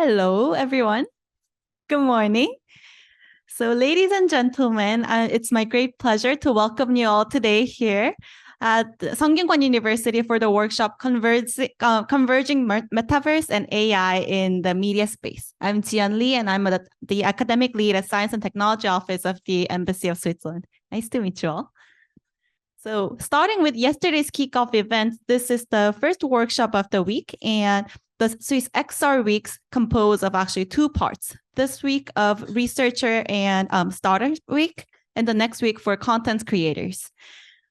Hello, everyone. Good morning. So, ladies and gentlemen, it's my great pleasure to welcome you all today here at Sungkyunkwan University for the workshop Converging Metaverse and AI in the Media Space. I'm Jian Lee, and I'm the academic lead at Science and Technology Office of the Embassy of Switzerland. Nice to meet you all. So, starting with yesterday's kickoff event, this is the first workshop of the week, and the Swiss XR weeks compose of actually two parts. This week of researcher and starter week, and the next week for content creators.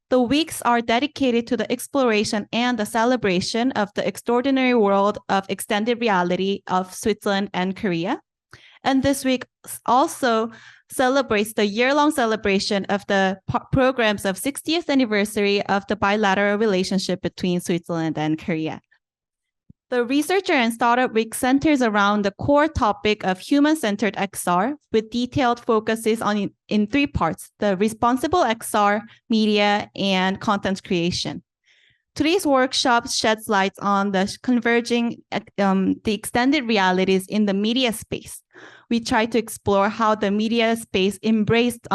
The weeks are dedicated to the exploration and the celebration of the extraordinary world of extended reality of Switzerland and Korea. And this week also celebrates the year-long celebration of the programs of 60th anniversary of the bilateral relationship between Switzerland and Korea. The Researcher and Startup Week centers around the core topic of human-centered XR with detailed focuses on in three parts: the responsible XR, media, and content creation. Today's workshop sheds light on the converging the extended realities in the media space. We try to explore how the media space embraced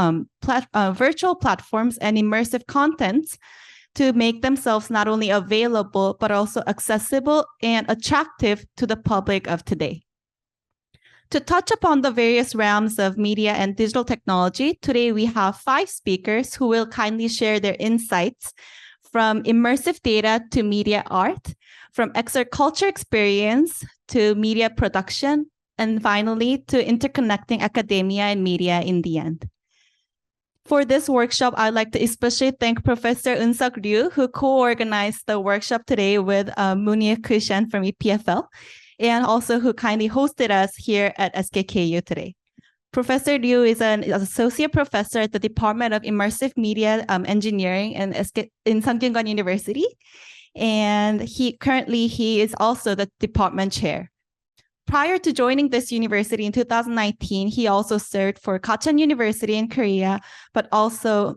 virtual platforms and immersive contents to make themselves not only available, but also accessible and attractive to the public of today. To touch upon the various realms of media and digital technology, today we have 5 speakers who will kindly share their insights from immersive data to media art, from XR culture experience to media production, and finally to interconnecting academia and media in the end. For this workshop, I'd like to especially thank Professor Eun-Seok, who co-organized the workshop today with Mounir Krichane from EPFL, and also who kindly hosted us here at SKKU today. Professor Liu is an associate professor at the Department of Immersive Media Engineering in Sungkyunkwan University, and he is also the department chair. Prior to joining this university in 2019, he also served for Krichane University in Korea, but also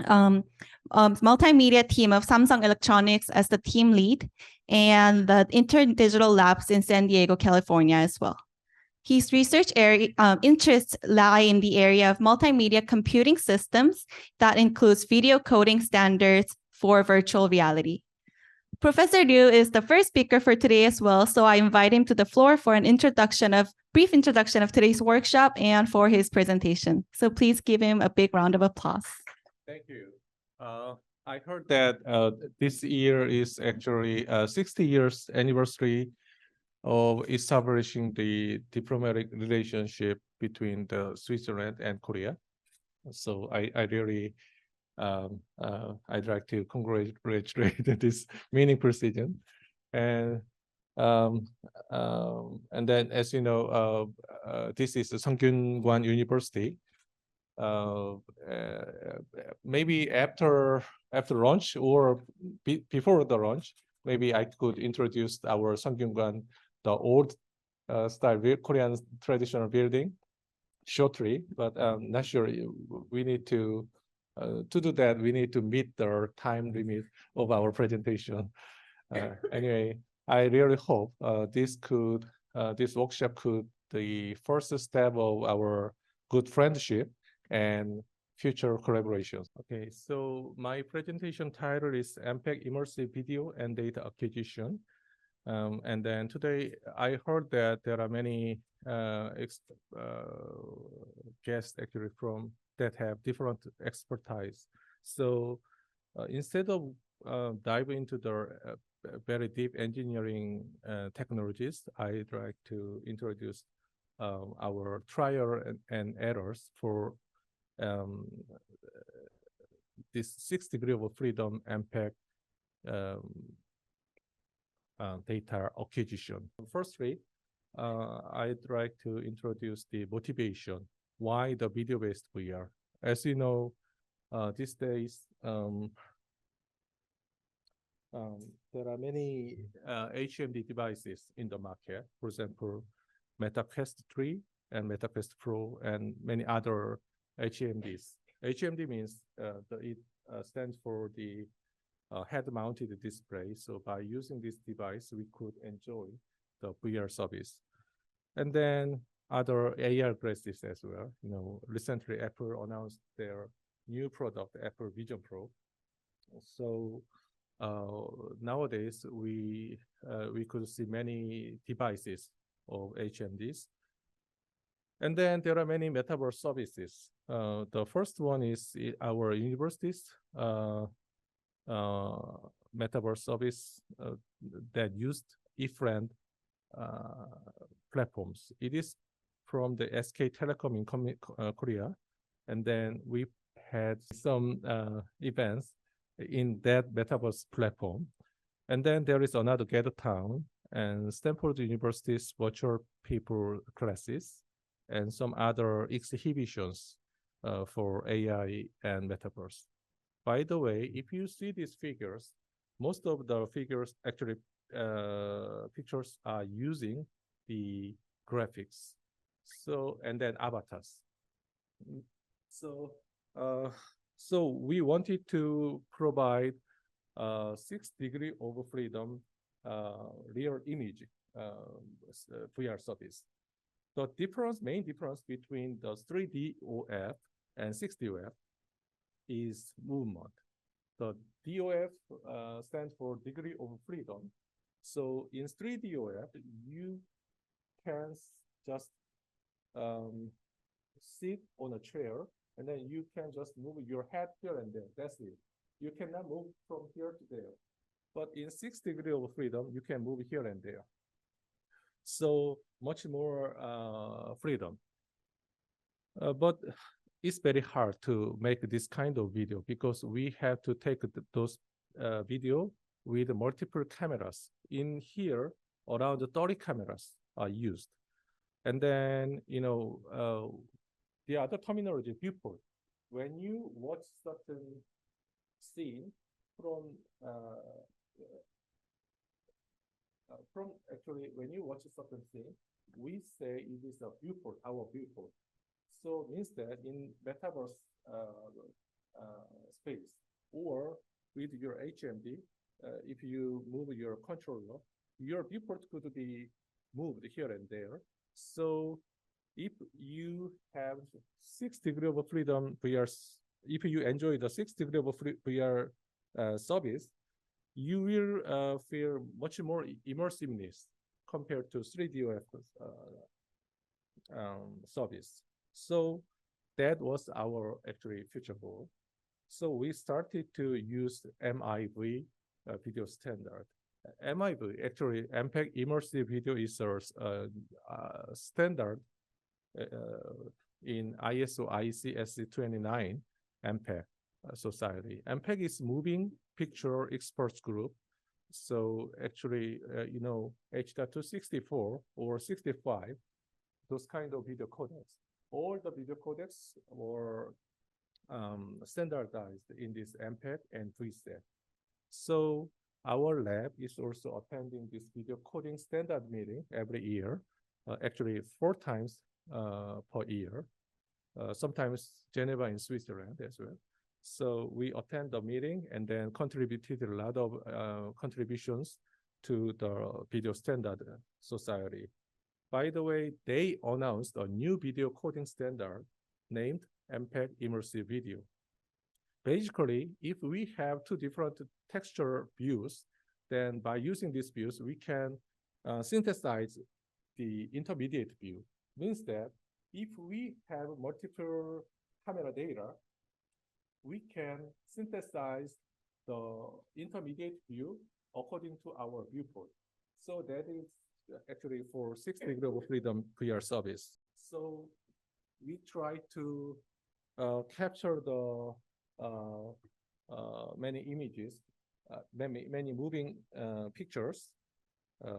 multimedia team of Samsung Electronics as the team lead, and the Interdigital Labs in San Diego, California as well. His research interests lie in the area of multimedia computing systems that includes video coding standards for virtual reality. Professor Liu is the first speaker for today as well, so I invite him to the floor for an brief introduction of today's workshop and for his presentation. So please give him a big round of applause. Thank you. I heard that this year is actually 60 years anniversary of establishing the diplomatic relationship between Switzerland and Korea. So I really I'd like to congratulate this meaningful decision. And then, as you know, this is the Sungkyunkwan University. Maybe after launch or before the launch, maybe I could introduce our Sungkyunkwan, the old style Korean traditional building, shortly. But I'm not sure. We need to do that. We need to meet the time limit of our presentation. Anyway, I really hope this workshop could the first step of our good friendship and future collaborations. Okay, so my presentation title is MPEG Immersive Video and Data Acquisition. And then today I heard that there are many guests actually that have different expertise. So instead of diving into the very deep engineering technologies, I'd like to introduce our trial and errors for this 6 degrees of freedom MPEG data acquisition. Firstly, I'd like to introduce the motivation. Why the video-based VR? As you know, these days, there are many HMD devices in the market. For example, MetaQuest 3 and MetaQuest Pro and many other HMDs. HMD means it stands for the head-mounted display. So by using this device, we could enjoy the VR service. And then other AR glasses as well. Recently Apple announced their new product, Apple Vision Pro. So nowadays we could see many devices of HMDs. And then there are many metaverse services. The first one is our university's metaverse service that used eFriend platforms. It is from the SK Telecom in Korea. And then we had some events in that metaverse platform. And then there is another Gather Town and Stanford University's virtual people classes and some other exhibitions for AI and metaverse. By the way, if you see these figures, most of the figures actually pictures are using the graphics. So, and then avatars. So we wanted to provide 6 degrees of freedom real image VR service. The main difference between the 3DOF and 6DOF is movement. The DOF stands for degree of freedom. So in 3DOF, you can just sit on a chair, and then you can just move your head here and there. That's it. You cannot move from here to there. But in 6 degrees of freedom, you can move here and there. So much more freedom. But it's very hard to make this kind of video because we have to take those video with multiple cameras. In here, around 30 cameras are used. And then, the other terminology, viewport. When you watch certain scene from actually, when you watch a certain scene, we say it is a viewport, our viewport. So means that in metaverse space or with your HMD, if you move your controller, your viewport could be moved here and there. So if you have 6 degrees of freedom VR, if you enjoy the 6 degrees of VR service, you will feel much more immersiveness compared to 3DOF service. So that was our actually future goal. So we started to use MIV video standard. MIV, actually, MPEG immersive video is a standard in ISO IEC 29 MPEG society. MPEG is moving picture experts group. So actually, H.264 or 65, those kind of video codecs. All the video codecs were standardized in this MPEG and preset. So our lab is also attending this video coding standard meeting every year, actually 4 times per year, sometimes Geneva in Switzerland as well. So we attend the meeting and then contributed a lot of contributions to the video standard society. By the way, they announced a new video coding standard named MPEG Immersive Video. Basically, if we have 2 different texture views, then by using these views, we can synthesize the intermediate view. Means that if we have multiple camera data, we can synthesize the intermediate view according to our viewport. So that is actually for 6 degrees of freedom VR service. So we try to capture the many images, many moving pictures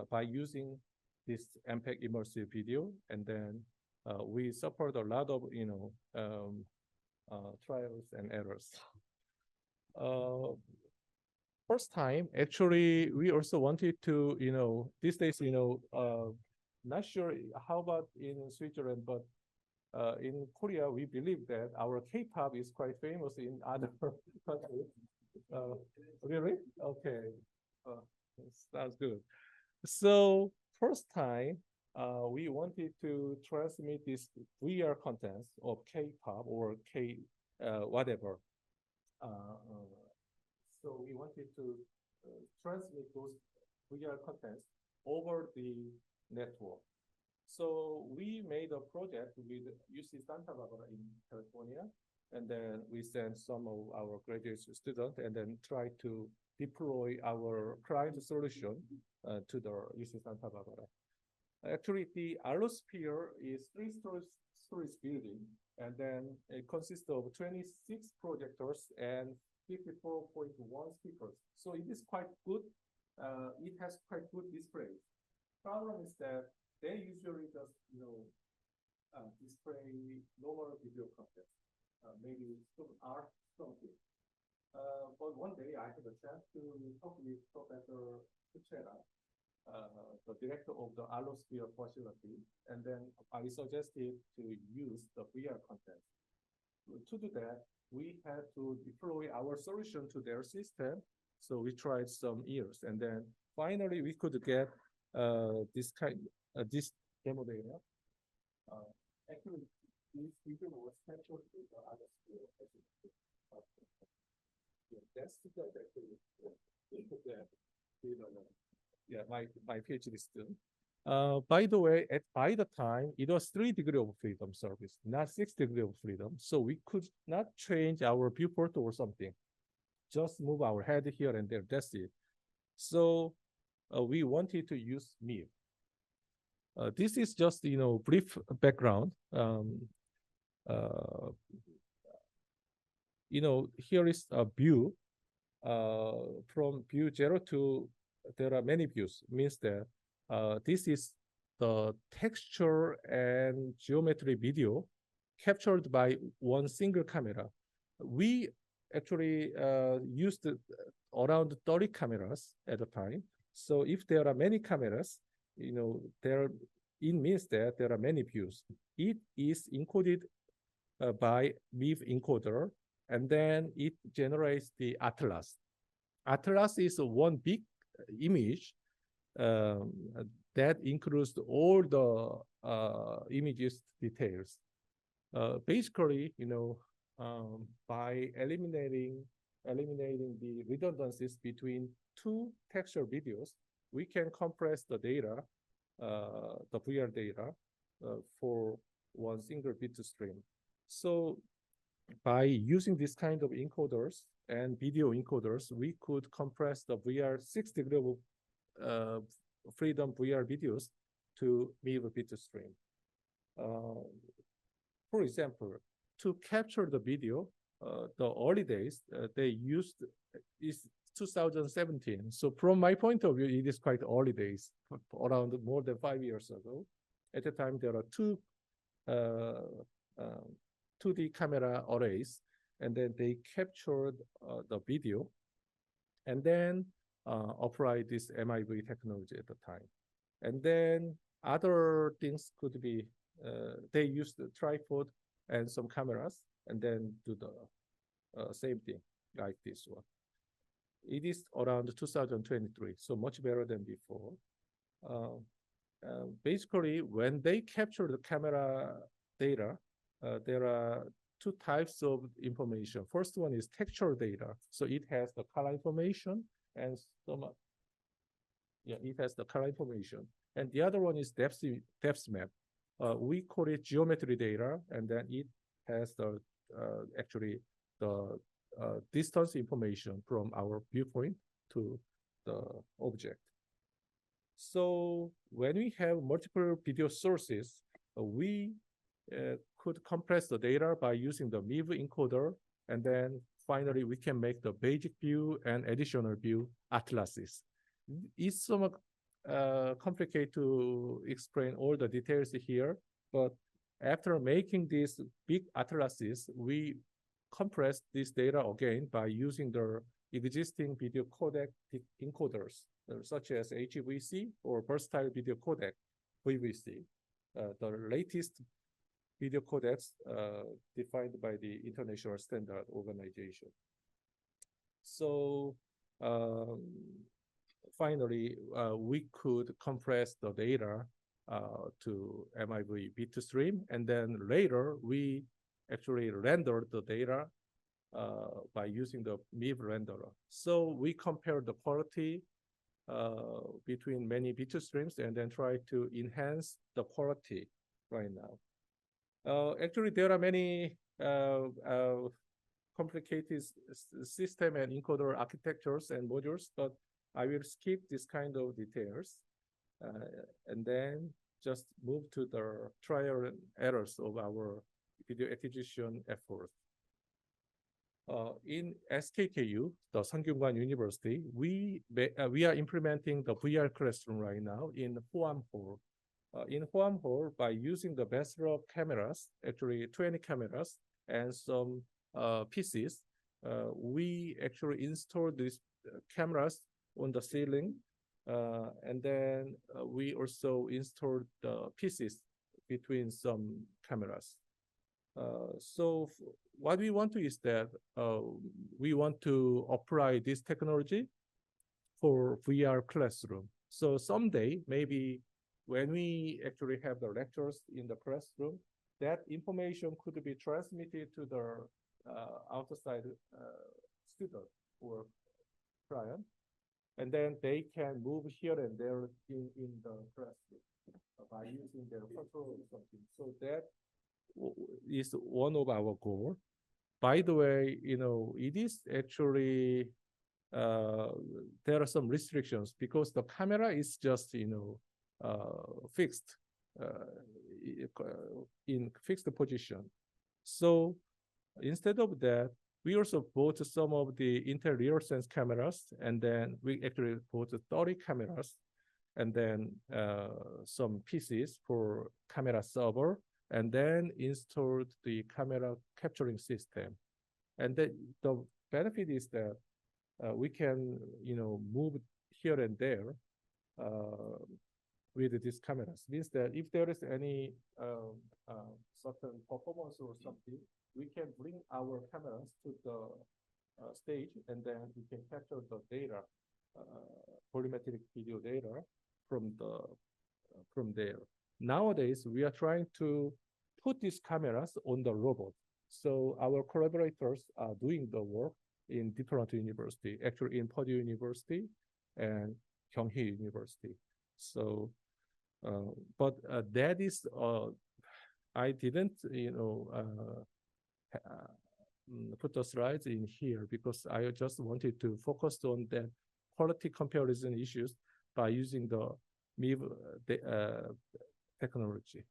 by using this MPEG immersive video, and then we support a lot of trials and errors. First time, actually, we also wanted to, these days, not sure how about in Switzerland, but in Korea, we believe that our K-pop is quite famous in other countries. Really? Okay. Sounds good. So first time, we wanted to transmit this VR contents of K-pop or whatever. So we wanted to transmit those VR contents over the network. So we made a project with UC Santa Barbara in California, and then we sent some of our graduate students and then try to deploy our client solution to the UC Santa Barbara. Actually, the Allosphere is three-story building, and then it consists of 26 projectors and 54.1 speakers. So it is quite good. It has quite good display. Problem is that they usually just display normal video content, maybe some art, something. But one day I had a chance to talk with Professor Krichane, the director of the Allosphere facility, and then I suggested to use the VR content. To do that, we had to deploy our solution to their system. So we tried some years, and then finally we could get this demo data. Actually, this video was captured in the Allosphere. Yeah, that's the actually. Yeah, my PhD student. By the way, by the time it was 3 degrees of freedom service, not 6 degrees of freedom. So we could not change our viewport or something. Just move our head here and there. That's it. So we wanted to use MIR. This is just brief background. Here is a view. From view 0 to there are many views. Means that this is the texture and geometry video captured by one single camera. We actually used around 30 cameras at a time. So if there are many cameras, it means that there are many views. It is encoded by MIV encoder, and then it generates the atlas. Atlas is one big image that includes all the images details. Basically, by eliminating the redundancies between two texture videos, we can compress the data, the VR data, for one single bit stream. So by using this kind of encoders and video encoders, we could compress the VR 6 degrees of freedom VR videos to MIV bit stream. For example, to capture the video, the early days they used is 2017. So from my point of view, it is quite early days, around more than 5 years ago. At the time, there are two 2D camera arrays, and then they captured the video, and then applied this MIV technology at the time. And then other things could be, they used the tripod and some cameras, and then do the same thing like this one. It is around 2023, so much better than before. Basically, when they capture the camera data, there are two types of information. First one is texture data. So it has the color information and some, it has the color information. And the other one is depth map. We call it geometry data, and then it has the actually the distance information from our viewpoint to the object. So when we have multiple video sources, we could compress the data by using the MIV encoder, and then finally we can make the basic view and additional view atlases. It's somewhat complicated to explain all the details here, but after making these big atlases, we compress this data again by using the existing video codec encoders, such as HEVC or versatile video codec, VVC, the latest video codecs defined by the International Standard Organization. So finally, we could compress the data to MIV bitstream, and then later we actually rendered the data by using the MIV renderer. So we compare the quality between many bitstreams and then try to enhance the quality right now. Actually, there are many complicated system and encoder architectures and modules, but I will skip this kind of details and then just move to the trial and errors of our video acquisition effort. In SKKU, the Sungkyunkwan University, we are implementing the VR classroom right now in Hwam Hall. In Hwam Hall, by using the bachelor cameras, actually 20 cameras and some PCs, we actually installed these cameras on the ceiling, and then we also installed the PCs between some cameras. So what we want to is that we want to apply this technology for VR classroom. So someday, maybe when we actually have the lectures in the classroom, that information could be transmitted to the outside student or client, and then they can move here and there in the classroom by using their control or something. So that is one of our goals. By the way, it is actually there are some restrictions because the camera is just fixed in fixed position. So instead of that, we also bought some of the Intel RealSense cameras, and then we actually bought 30 cameras, and then some PCs for camera server, and then installed the camera capturing system. And the benefit is that we can, move here and there with these cameras. Means that if there is any certain performance or something, we can bring our cameras to the stage, and then we can capture the data, volumetric video data from there. Nowadays, we are trying to put these cameras on the robot. So our collaborators are doing the work in different universities, actually in Purdue University and Kyunghee University. So, but that is, I didn't, put the slides in here because I just wanted to focus on the quality comparison issues by using the MIV technology.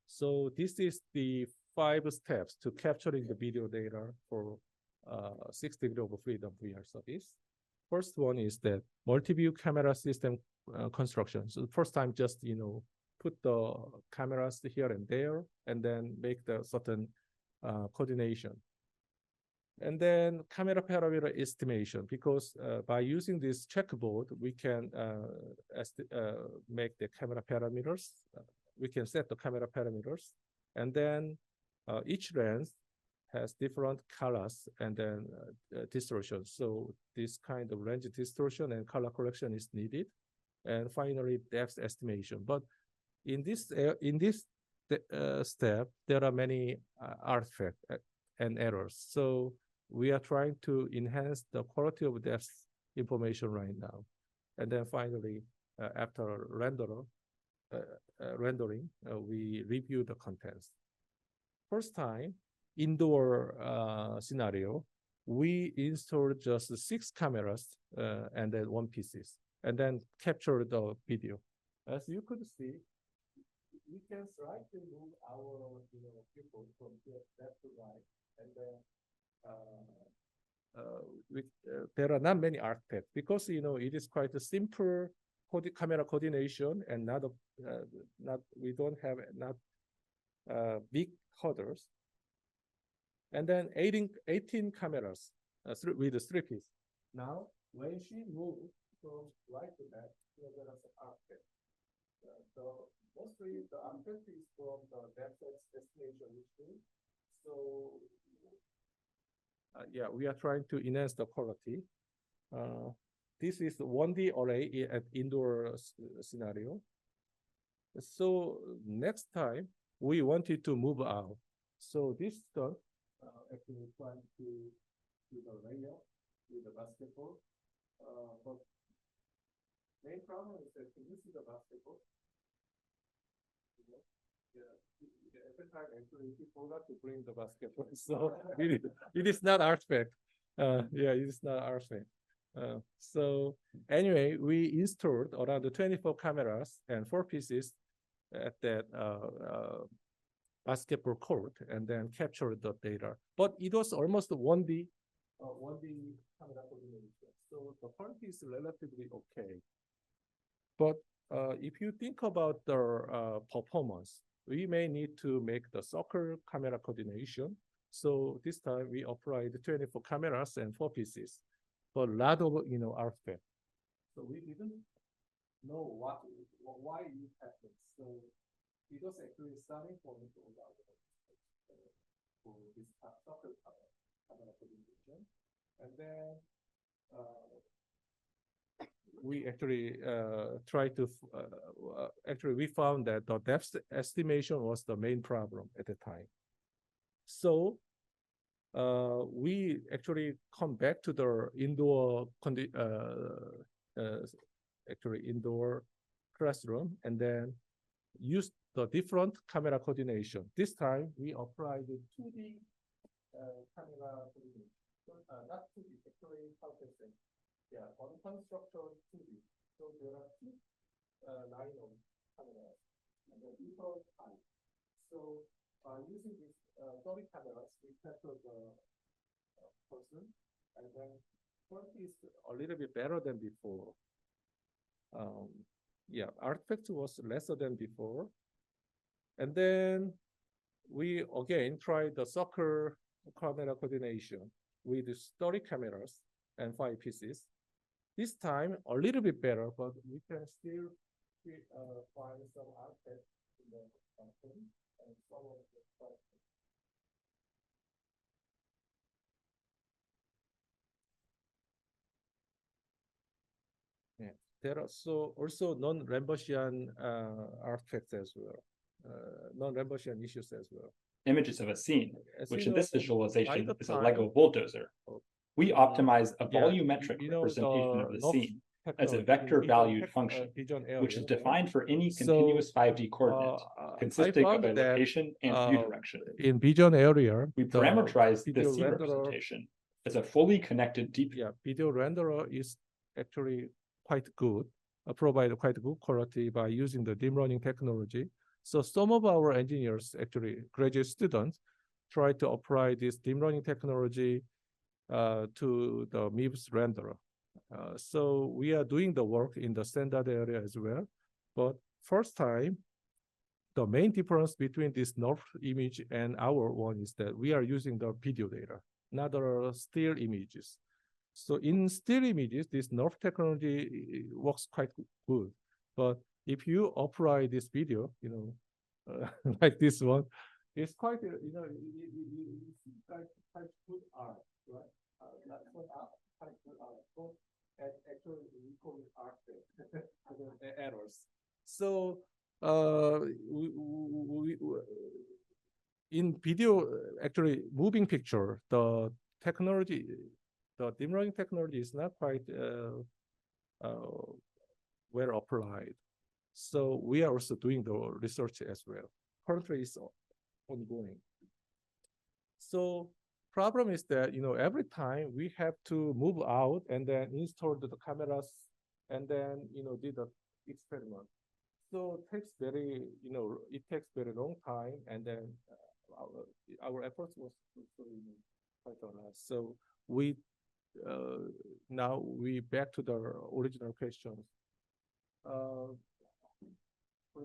So this is the 5 steps to capturing the video data for 6 degrees of freedom VR studies. First one is that multi-view camera system construction. So the first time, just put the cameras here and there, and then make the certain coordination. And then camera parameter estimation, because by using this checkboard, we can make the camera parameters. We can set the camera parameters, and then each lens has different colors and then distortion. So this kind of range distortion and color correction is needed. And finally, depth estimation. But in this step, there are many artifacts and errors. So we are trying to enhance the quality of depth information right now. And then finally, after rendering, we review the contents. First time, indoor scenario, we installed just 6 cameras and then 1 PCs, and then capture the video. As you could see, we can slightly move our people from left to right, and then there are not many artifacts because it is quite a simple camera coordination, and we don't have big hurdles. And then 18 cameras with the 3 pieces. Now, when she moves from right to left, there are some artifacts. So mostly the artifact is from the depth estimation machine. So yeah, we are trying to enhance the quality. This is the 1D array at indoor scenario. So next time we wanted to move out. So this stuff actually trying to do the layup with the basketball. But main problem is that can you see the basketball? Every time actually he forgot to bring the basketball. So it is not artifact. Yeah, it is not artifact. So anyway, we installed around 24 cameras and 4 pieces at that basketball court and then captured the data. But it was almost 1D camera coordination. So the quality is relatively okay. But if you think about the performance, we may need to make the soccer camera coordination. So this time we applied 24 cameras and 4 pieces, but a lot of artifact. So we didn't know why it happened. So it was actually starting point for this soccer camera coordination, and then we actually tried to actually we found that the depth estimation was the main problem at the time. So we actually come back to the indoor indoor classroom and then use the different camera coordination. This time we applied the 2D camera coordination. Not 2D, actually, how to say? Yeah, on structure 2D. So there are 2 line of cameras and the different height. So using these 30 cameras, we capture the person, and then quality is a little bit better than before. Yeah, artifact was lesser than before. And then we again tried the soccer camera coordination with 30 cameras and 5 pieces. This time a little bit better, but we can still find some artifacts in the function and some of the functions. Yeah, there are also non-Lambert-Shian artifacts as well, non-Lambert-Shian issues as well. Images of a scene, which in this visualization is a Lego bulldozer. Oh, We optimize a volumetric representation of the scene as a vector-valued function, which is defined for any continuous 5D coordinate, consisting of a location and view direction. In vision area, We parameterize the video scene representation as a fully connected deep. Yeah, video renderer is actually quite good, provide quite good quality by using the deep learning technology. So some of our engineers, actually graduate students, try to apply this deep learning technology to the MIBS renderer. So we are doing the work in the standard area as well. But first time, the main difference between this NURF image and our one is that we are using the video data, not the still images. So in still images, this NURF technology works quite good. But if you apply this video, like this one, it's quite, quite good art, right? That's what quite good art. But actually, we call it art errors. So in video, actually, moving picture, the technology, the deep learning technology is not quite well applied. So we are also doing the research as well. Currently, it's ongoing. So problem is that every time we have to move out and then install the cameras and then do the experiment. So it takes very long time, and then our efforts was quite a lot. So we now we back to the original questions. For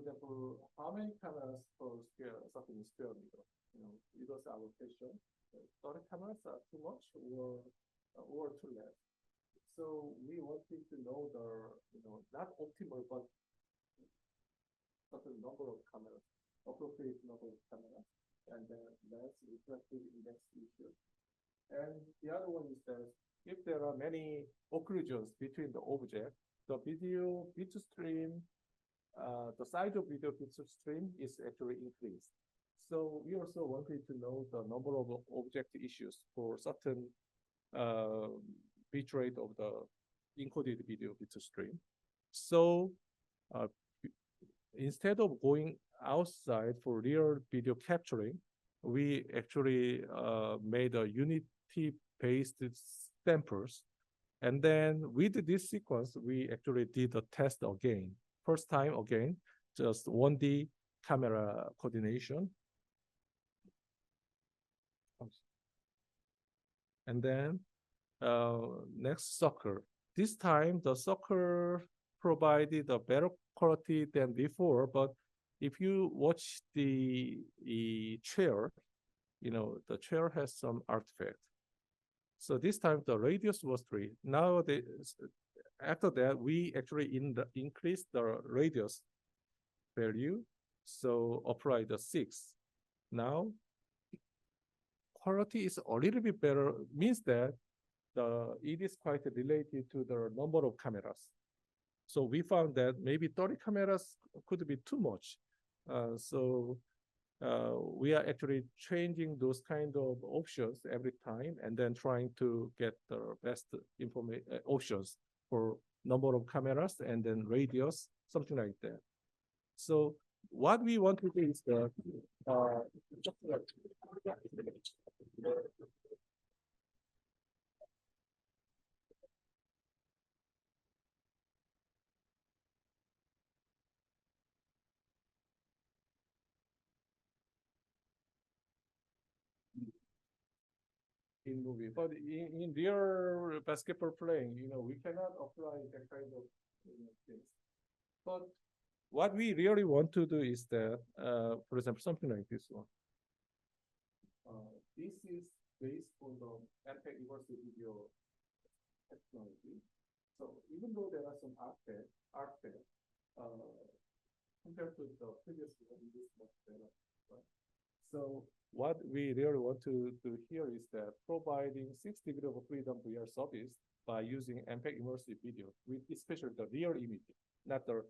example, how many cameras per something square meter? It was our question. 30 cameras are too much or too less. So we wanted to know the not optimal but certain number of cameras, appropriate number of cameras, and then less reflective index issue. And the other one is that if there are many occlusions between the object, the video bit stream the size of video picture stream is actually increased. So we also wanted to know the number of object issues for certain bitrate of the encoded video picture stream. So instead of going outside for real video capturing, we actually made a Unity-based samples. And then with this sequence, we actually did a test again. First time again, just 1D camera coordination. And then next sucker. This time the sucker provided a better quality than before, but if you watch the chair, the chair has some artifact. So this time the radius was 3. Now after that, we actually increased the radius value, so apply the 6. Now quality is a little bit better, means that it is quite related to the number of cameras. So we found that maybe 30 cameras could be too much. So we are actually changing those kind of options every time and then trying to get the best options for number of cameras and then radius, something like that. So what we want to do is that in movie, but in real basketball playing, we cannot apply that kind of things. But what we really want to do is that, for example, something like this one. This is based on the MPEG immersive video technology. So even though there are some artifacts, compared to the previous one, it is much better. Right? So what we really want to do here is that providing 6 degrees of freedom VR service by using MPEG immersive video, with especially the real image, not the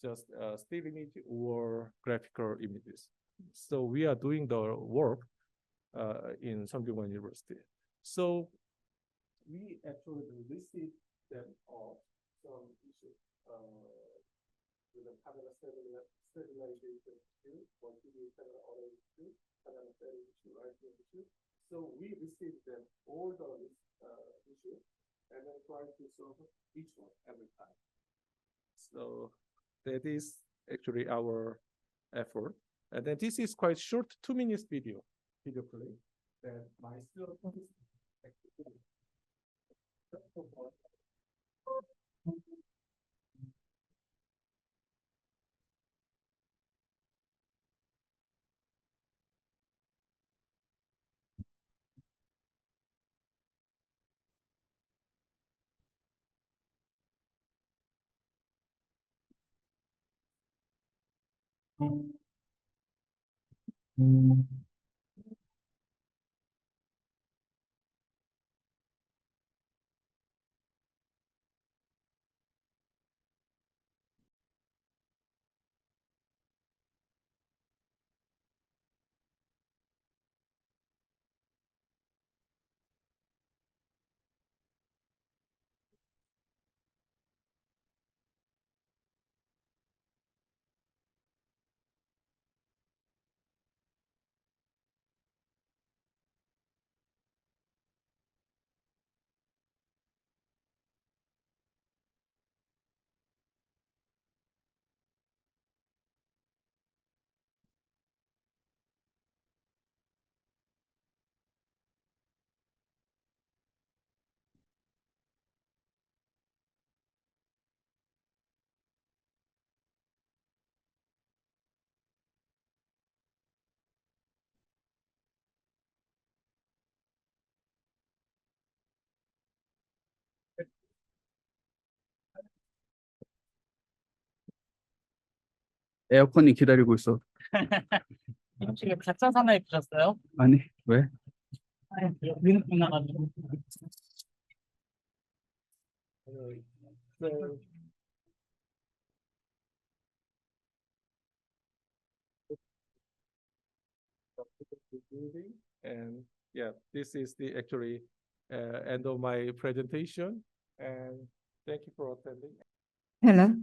just still image or graphical images. So we are doing the work in Sungkyunkwan University. So we actually listed them all some issues with the camera stabilization issue, multi-view camera auto issue, camera setting issue, lighting issue. So we received them all the issues and then try to solve each one every time. So that is actually our effort. And then this is quite short, 2 minutes video play that my students 에어컨이 기다리고 있어. 혹시 가짜 사나이 보셨어요? 아니, 왜? 민국 나가지고. So And yeah, this is the actually end of my presentation. And thank you for attending. Hello.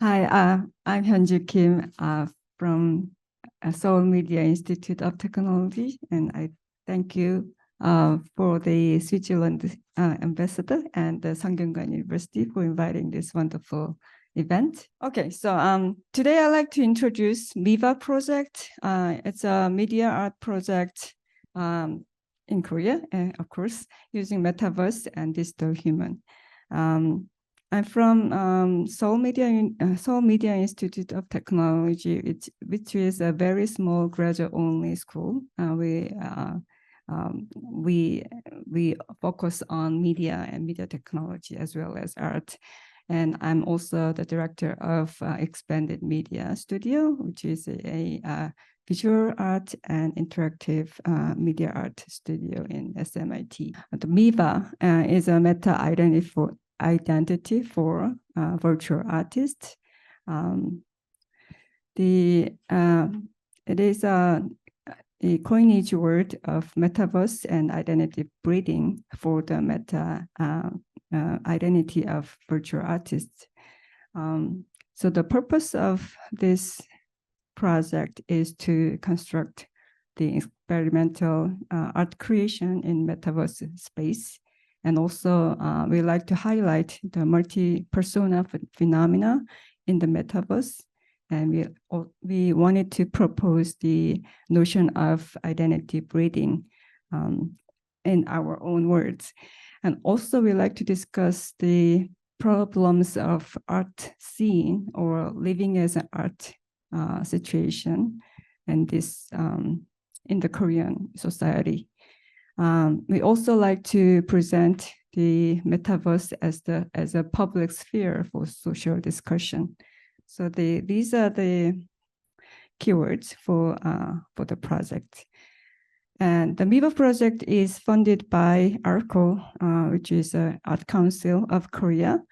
Hi, I'm Hyun Kim from Seoul Media Institute of Technology, and I thank you for the Switzerland ambassador and the Sungkyunkwan University for inviting this wonderful event. Okay, so today I'd like to introduce MIVA project. It's a media art project in Korea, of course, using metaverse and digital human. I'm from Seoul Media Institute of Technology, which is a very small graduate-only school. We focus on media and media technology as well as art. And I'm also the director of Expanded Media Studio, which is a visual art and interactive media art studio in SMIT. The MIVA is a meta-identity for virtual artists. It is a coinage word of metaverse and identity breeding for the meta identity of virtual artists. So the purpose of this project is to construct the experimental art creation in metaverse space. And also we like to highlight the multi-persona phenomena in the metaverse. And we wanted to propose the notion of identity breeding in our own words. And also we like to discuss the problems of art scene or living as an art situation and this in the Korean society. We also like to present the metaverse as a public sphere for social discussion. So these are the keywords for the project. And the MIVA project is funded by ARCO, which is an Art Council of Korea,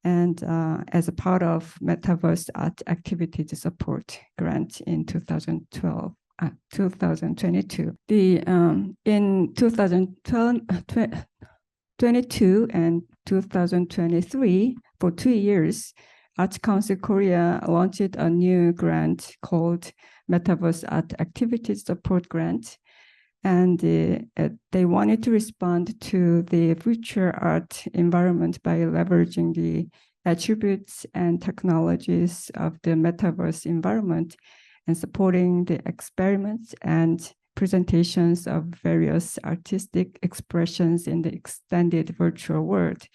and as a part of Metaverse Art Activity Support Grant in 2022. In 2022 and 2023, for 2 years, Arts Council Korea launched a new grant called Metaverse Art Activities Support Grant. And they wanted to respond to the future art environment by leveraging the attributes and technologies of the metaverse environment and supporting the experiments and presentations of various artistic expressions in the extended virtual world.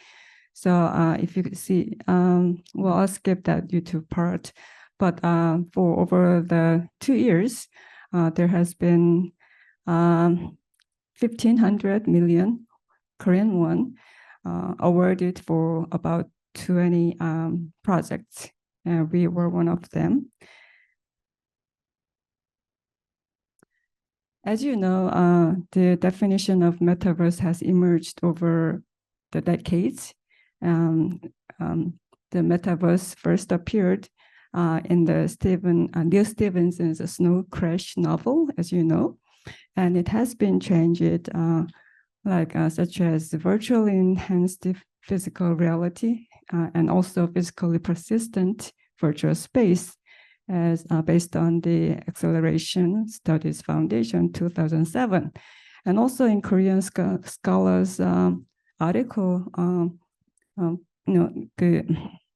So if you see, well, I'll skip that YouTube part, but for over the 2 years, there has been 1,500 million Korean won awarded for about 20 projects. We were one of them. As you know, the definition of metaverse has emerged over the decades. The metaverse first appeared in the Neil Stephenson's Snow Crash novel, as you know, and it has been changed, such as virtually enhanced physical reality and also physically persistent virtual space, as based on the Acceleration Studies Foundation 2007, and also in Korean scholars' article.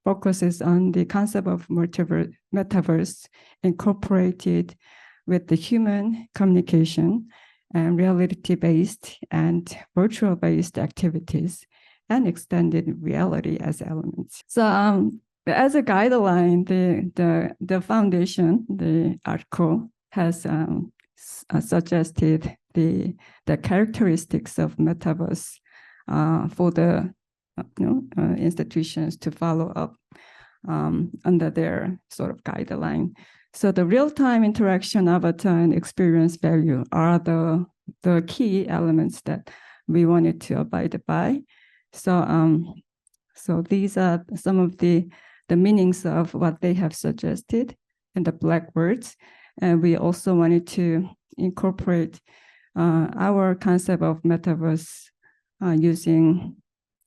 Focuses on the concept of metaverse incorporated with the human communication and reality-based and virtual-based activities and extended reality as elements. So as a guideline, the foundation, the article, has suggested the characteristics of metaverse for the institutions to follow up under their sort of guideline. So the real-time interaction, avatar, and experience value are the key elements that we wanted to abide by. So so these are some of the meanings of what they have suggested in the black words. And we also wanted to incorporate our concept of metaverse using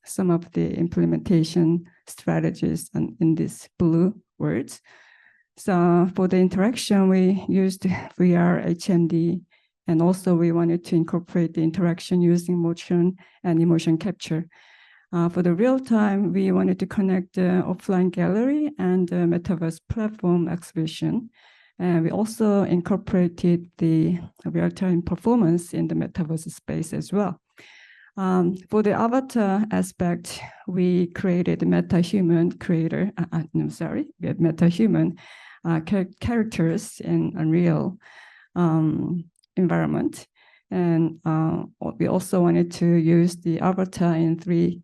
some of the implementation strategies in these blue words. So for the interaction, we used VR, HMD, and also we wanted to incorporate the interaction using motion and emotion capture. For the real time, we wanted to connect the offline gallery and the metaverse platform exhibition. And we also incorporated the real-time performance in the metaverse space as well. For the avatar aspect, we created MetaHuman creator, MetaHuman characters in a real environment. And we also wanted to use the avatar in 3D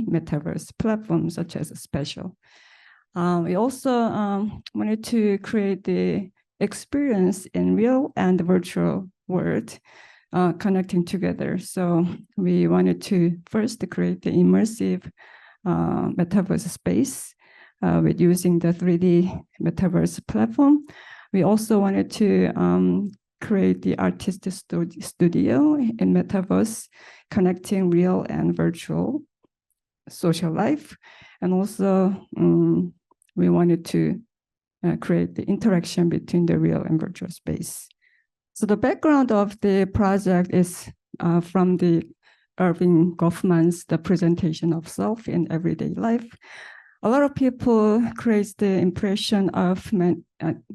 metaverse platforms such as Spatial. We also wanted to create the experience in real and virtual world connecting together. So we wanted to first create the immersive metaverse space with using the 3D metaverse platform. We also wanted to create the artist studio in metaverse, connecting real and virtual social life. And also we wanted to create the interaction between the real and virtual space. So the background of the project is from the Irving Goffman's The Presentation of Self in Everyday Life. A lot of people create the impression of,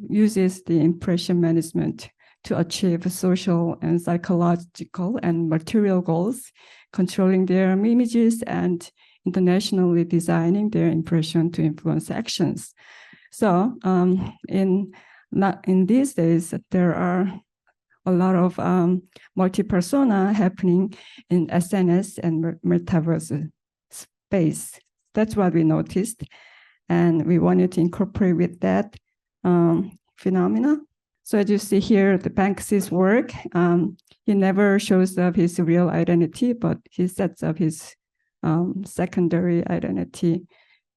uses the impression management to achieve social and psychological and material goals, controlling their images and internationally designing their impression to influence actions. So in these days, there are a lot of multi-persona happening in SNS and metaverse space. That's what we noticed. And we wanted to incorporate with that phenomena. So as you see here, the Banksy's work, he never shows up his real identity, but he sets up his secondary identity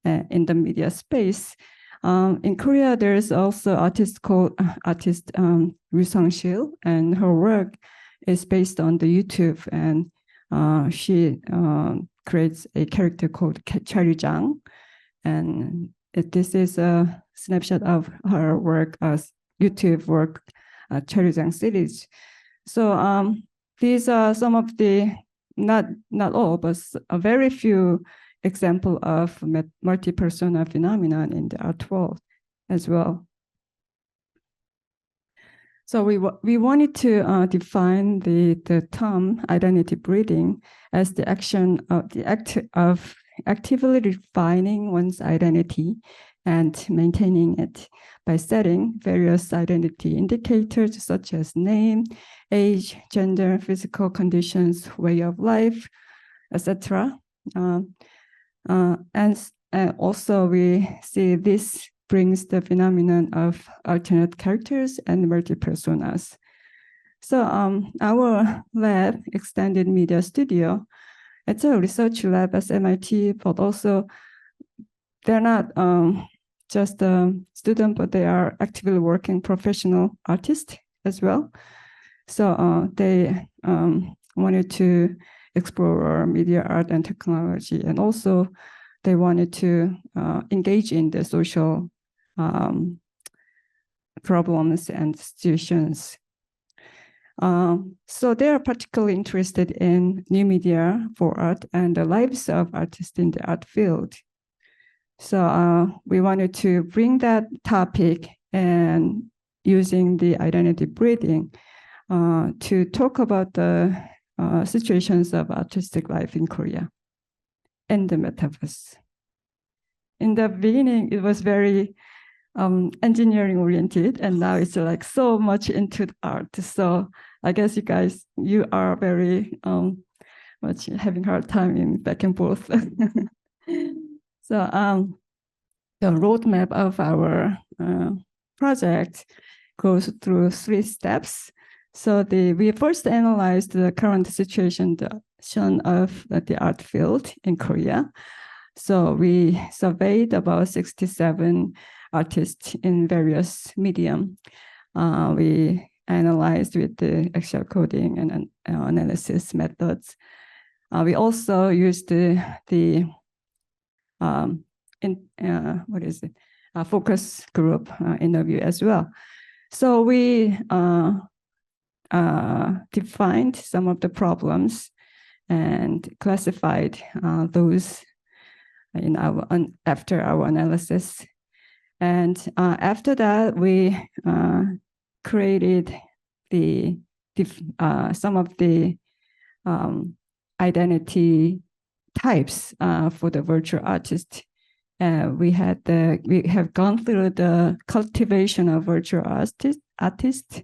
in the media space. In Korea, there's also artist called Ryu Sung-sil, and her work is based on the YouTube, and she creates a character called Charyujang, and this is a snapshot of her work as YouTube work, Charyujang series. So these are some of the, not all, but a very few example of multi-persona phenomenon in the art world as well. So we wanted to define the term identity breeding as the action of the act of actively refining one's identity and maintaining it by setting various identity indicators such as name, age, gender, physical conditions, way of life, etc. And also we see this brings the phenomenon of alternate characters and multi-personas. So our lab, Extended Media Studio, it's a research lab at MIT, but also they're not just a student, but they are actively working professional artists as well. So they wanted to explore media art and technology, and also they wanted to engage in the social problems and situations. So they are particularly interested in new media for art and the lives of artists in the art field. So we wanted to bring that topic and using the identity breeding to talk about the situations of artistic life in Korea and the metaverse. In the beginning, it was very engineering oriented, and now it's like so much into the art. So I guess you guys, you are very much having hard time in back and forth. So the roadmap of our project goes through 3 steps. So we first analyzed the current situation of the art field in Korea. So we surveyed about 67 artists in various medium. We analyzed with the actual coding and analysis methods. We also used the focus group interview as well. So we defined some of the problems and classified those in after our analysis. And after that, we created some of the identity types for the virtual artist. We have gone through the cultivation of virtual artists.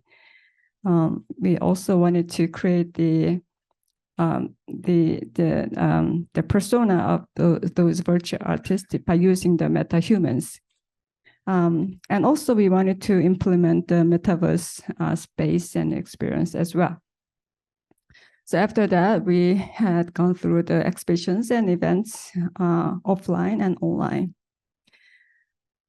We also wanted to create the persona of those virtual artists by using the meta-humans. And also we wanted to implement the metaverse space and experience as well. So after that, we had gone through the exhibitions and events, offline and online.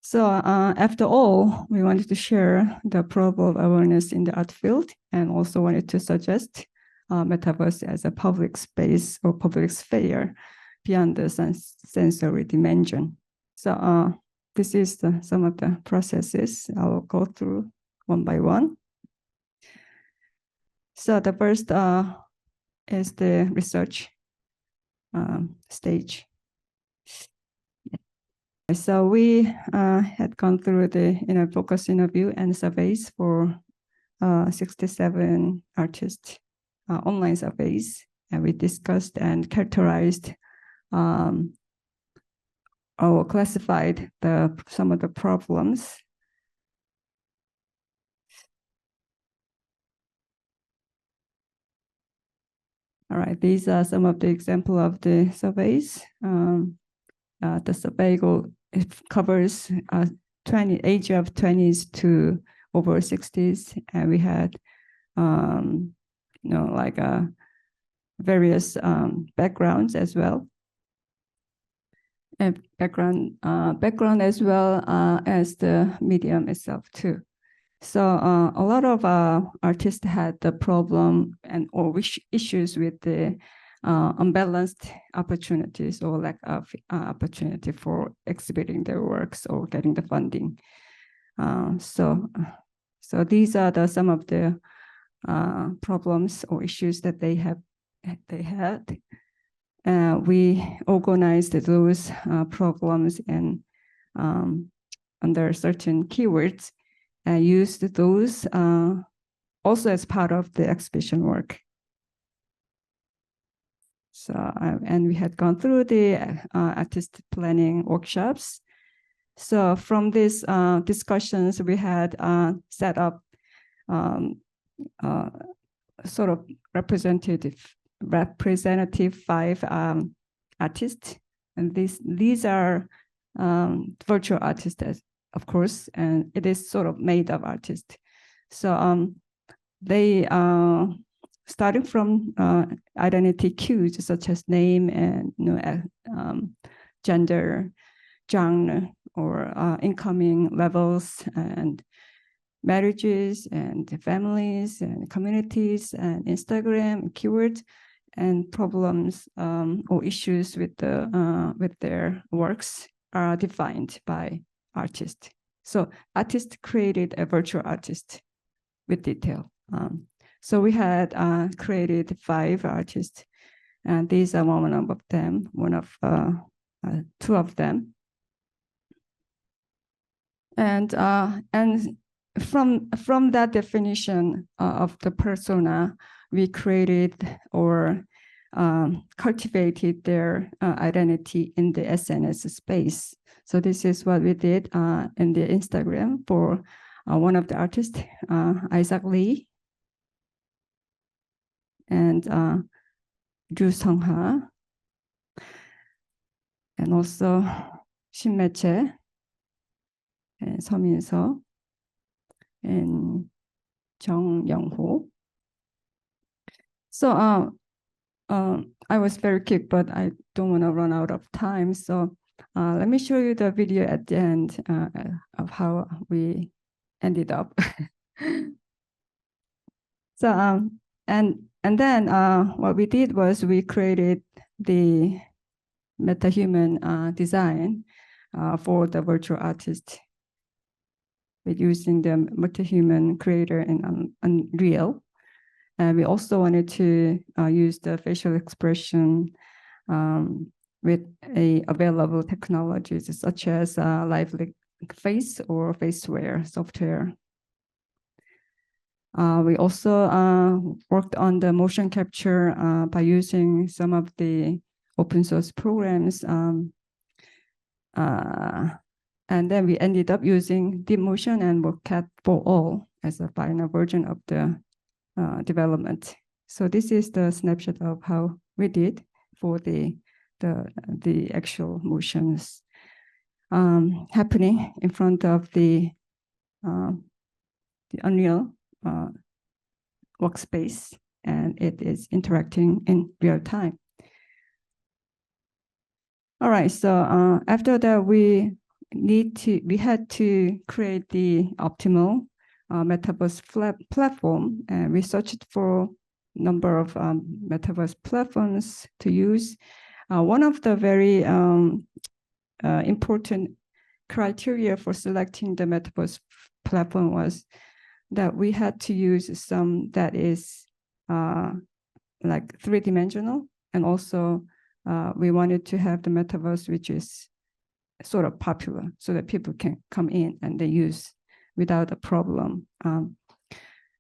So after all, we wanted to share the problem of awareness in the art field and also wanted to suggest metaverse as a public space or public sphere beyond the sensory dimension. So this is some of the processes I'll go through one by one. So the first is the research stage. So we had gone through the focus interview and surveys for 67 artists, online surveys, and we discussed and characterized or classified some of the problems. All right, these are some of the example of the surveys. The survey covers age of 20s to over 60s, and we had various backgrounds as well, and background as well as the medium itself too. So a lot of artists had the problem or issues with the unbalanced opportunities or lack of opportunity for exhibiting their works or getting the funding. So these are some of the problems or issues that they had. We organized those problems and under certain keywords and used those also as part of the exhibition work. So, and we had gone through the artist planning workshops. So from these discussions, we had set up sort of representative 5 artists, and these are virtual artists, of course, and it is sort of made of artists. So they starting from identity cues such as name and gender, genre, or incoming levels, and marriages, and families, and communities, and Instagram, and keywords, and problems or issues with their works are defined by artists. So artists created a virtual artist with detail. So we had created 5 artists, and these are one of them, 2 of them. And from that definition of the persona, we created or cultivated their identity in the SNS space. So this is what we did in the Instagram for one of the artists, Isaac Lee, and Ryu Sung-ha, and also Shin-Mae-che, and Seo Min-seo, and Jung Young-ho. So I was very quick, but I don't want to run out of time. So let me show you the video at the end of how we ended up. So and then what we did was we created the metahuman design for the virtual artist with using the metahuman creator in Unreal. And we also wanted to use the facial expression with available technologies such as live face or faceware software. We also worked on the motion capture by using some of the open source programs. And then we ended up using DeepMotion and WorkCat for all as a final version of the development. So this is the snapshot of how we did for the actual motions happening in front of the Unreal workspace, and it is interacting in real time. All right, so after that, we had to create the optimal metaverse platform, and we searched for a number of metaverse platforms to use. One of the very important criteria for selecting the metaverse platform was that we had to use some that is like three-dimensional, and also we wanted to have the metaverse which is sort of popular so that people can come in and they use without a problem.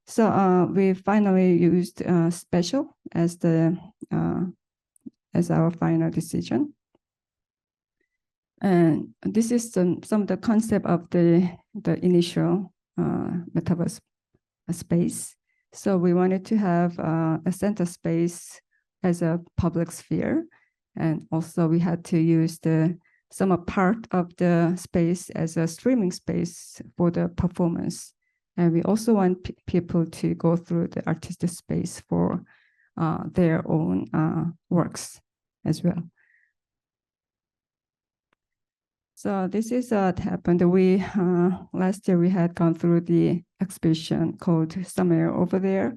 So we finally used Spatial as our final decision. And this is some of the concept of the initial metaverse space. So we wanted to have a center space as a public sphere, and also we had to use some part of the space as a streaming space for the performance. And we also want people to go through the artistic space for their own works as well. So this is what happened. We last year we had gone through the exhibition called Somewhere Over There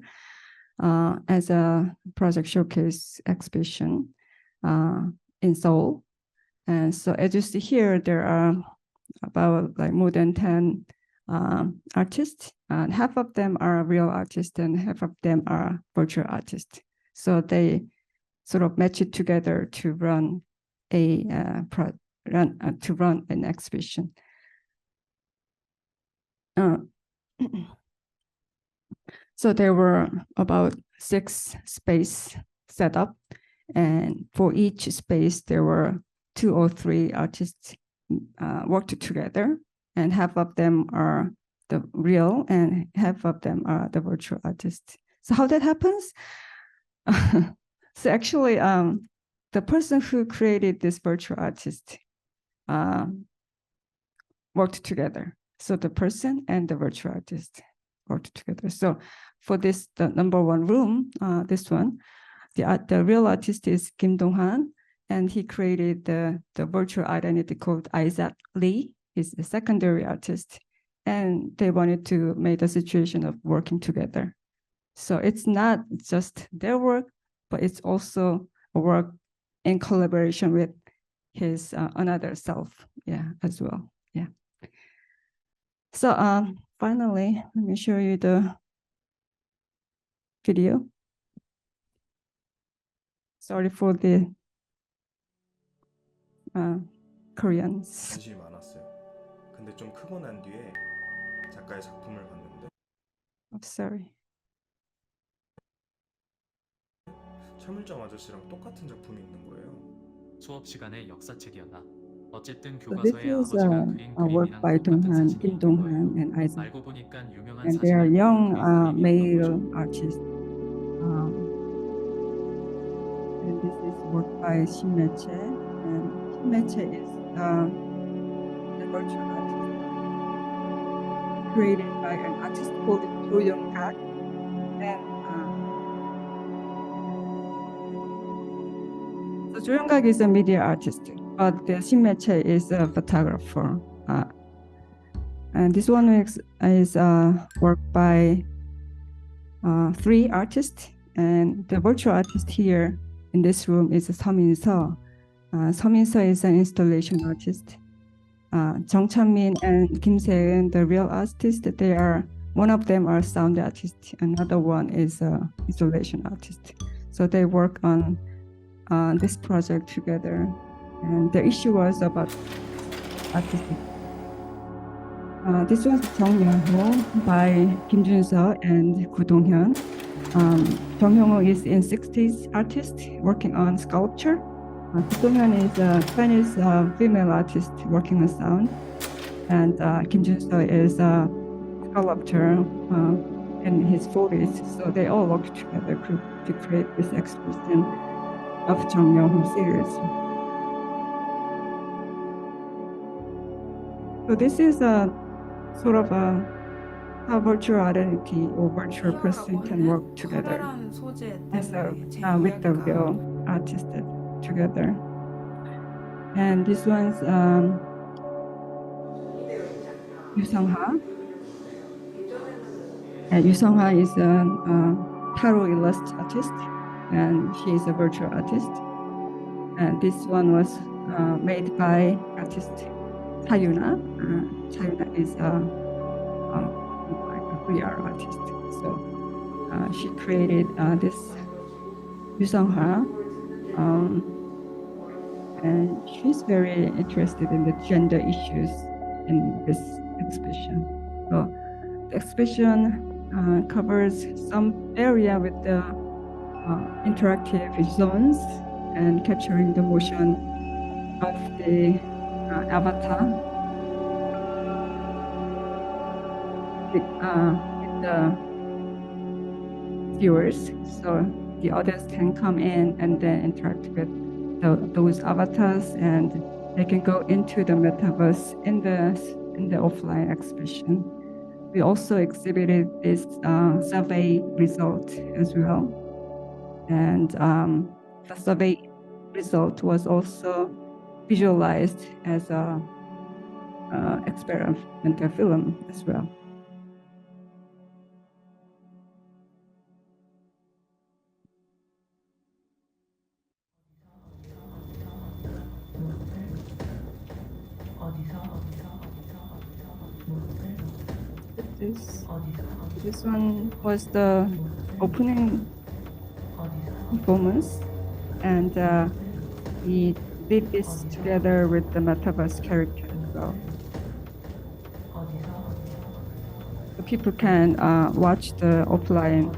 as a project showcase exhibition in Seoul. And so as you see here, there are about like more than 10 artists, and half of them are real artists and half of them are virtual artists. So they sort of match it together to run an exhibition. So there were about 6 space set up, and for each space there were 2 or 3 artists worked together, and half of them are the real and half of them are the virtual artists. So how that happens? So actually, the person who created this virtual artist worked together. So the person and the virtual artist worked together. So for this, the number 1 room, this one, the real artist is Kim Dong-han, and he created the virtual identity called Isaac Lee. He's a secondary artist, and they wanted to make a situation of working together. So it's not just their work, but it's also a work in collaboration with his another self, as well. So finally, let me show you the video. Sorry for the Koreans. 관심이 많았어요. 근데 좀 크고 난 뒤에 작가의 작품을 봤는데 I'm sorry. 철물점 아저씨랑 똑같은 작품이 있는 거예요. 수업 시간에 역사책이었나. 어쨌든 So this 교과서에 is 아버지가 그린 a work 그림이랑 by 똑같은 Dong-han, 사진이 Kim 있는 Dong-han, 거예요. and Isaac. 알고 보니까 유명한 And they are 사진을 young 보고 그린 그림이었던 male 거죠. artists. And this is work by Shin Meche, and Shin Meche is the virtual artist created by an artist called Jo Young-Gak. And so Jo Young-Gak is a media artist, but Shin Meche is a photographer. And this one is work by three artists, and the virtual artist here in this room is Seoul. Seoul is an installation artist. Jung Chang-min and Kim Se-eun, the real artists, one of them are sound artist, another one is installation artist. So they work on this project together, and the issue was about artistic. This was Jung Hyun-ho by Kim Jun-seok and Gu Dong-hyun. Jung Hyun-ho is in 60s artist working on sculpture. Gu Dong-hyun is a Chinese female artist working on sound, and Kim Jun-seok is a sculptor in his 40s. So they all work together to create this expression of Jung Hyun-ho series. So this is a sort of how virtual identity or virtual person can work together as with the real artist together. And this one's Yoo Sung-ha. Yoo Sung-ha is a tarot illust artist, and she is a virtual artist. And this one was made by artist Hyun. Hyun is a VR artist. So she created this Yoo Sung-ha, and she's very interested in the gender issues in this exhibition. So the exhibition covers some area with the interactive zones and capturing the motion of the avatar with the viewers, so the audience can come in and then interact with those avatars, and they can go into the metaverse in the offline exhibition. We also exhibited this survey result as well, and the survey result was also visualized as a experimental film as well. This one was the opening performance, and we did this together with the metaverse character as well. So people can watch the offline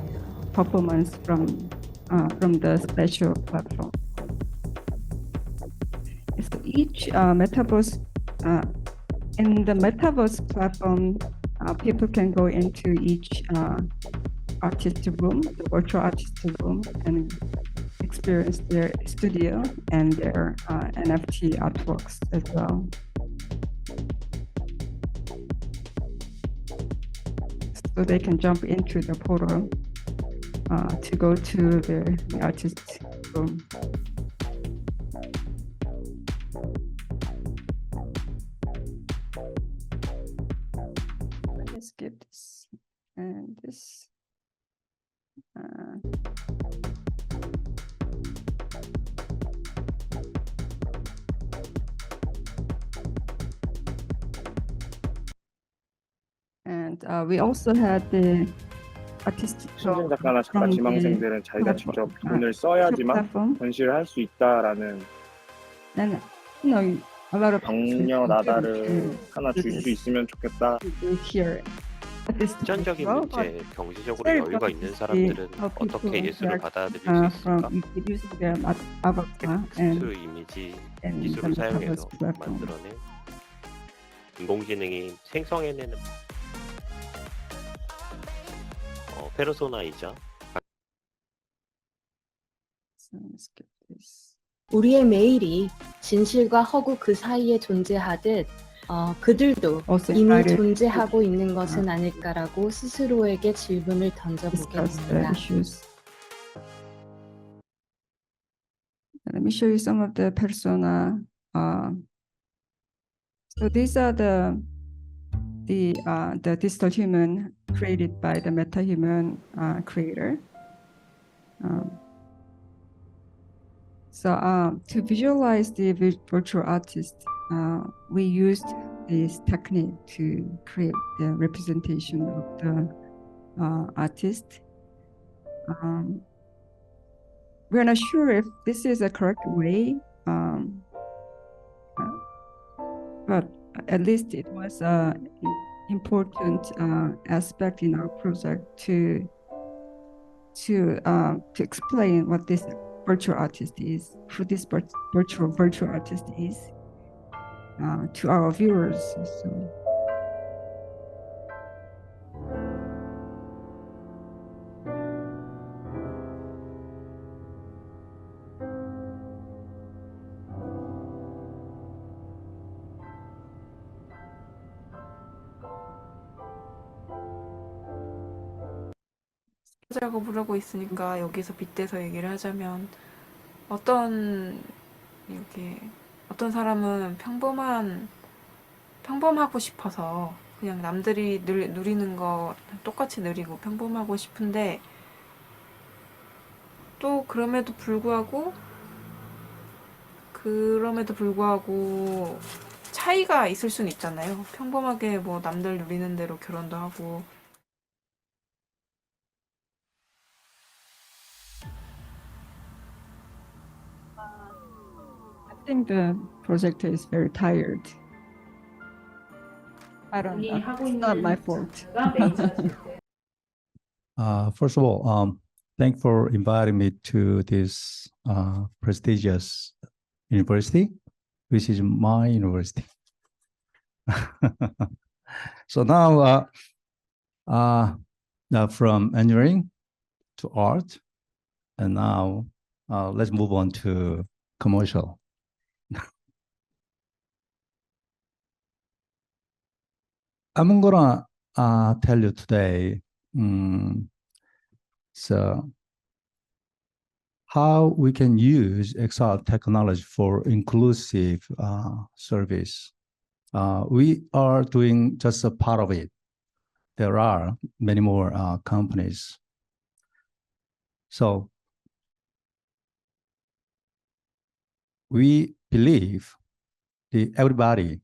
performance from the special platform. So each metaverse in the metaverse platform, people can go into each artist room, the virtual artist room, and experience their studio and their NFT artworks as well. So they can jump into the portal to go to the artist room. Let's skip this and this. And we also had the artistic 신진 작가나 작가 지망생들은 자기가 직접 돈을 써야지만 전시를 할 수 있다라는 방녀 나다를 하나 줄 수 있으면 좋겠다. 금전적인 문제, 경제적으로 여유가 있는 사람들은 어떻게 예술을 받아들일 수 있을까? 텍스트, 이미지, 기술을 사용해서 만들어낸 인공지능이 생성해내는 페르소나이자 우리의 매일이 진실과 허구 그 사이에 존재하듯 그들도 이미 존재하고 있는 것은 아닐까라고 스스로에게 질문을 던져보겠습니다. Let me show you some of the persona. So these are the the digital human created by the meta-human creator. So to visualize the virtual artist, we used this technique to create the representation of the artist. We're not sure if this is a correct way, but at least it was an important aspect in our project to explain what this virtual artist is, who this virtual artist is, to our viewers. So. 라고 부르고 있으니까 여기서 빗대서 얘기를 하자면 어떤 사람은 평범하고 싶어서 그냥 남들이 누리는 거 똑같이 누리고 평범하고 싶은데 또 그럼에도 불구하고 차이가 있을 수는 있잖아요. 평범하게 뭐 남들 누리는 대로 결혼도 하고 I think the projector is very tired. I don't know. It's not my fault. First of all, thank you for inviting me to this prestigious university, which is my university. So now from engineering to art, and now let's move on to commercial. I'm gonna tell you today so how we can use XR technology for inclusive service. We are doing just a part of it. There are many more companies. So we believe that everybody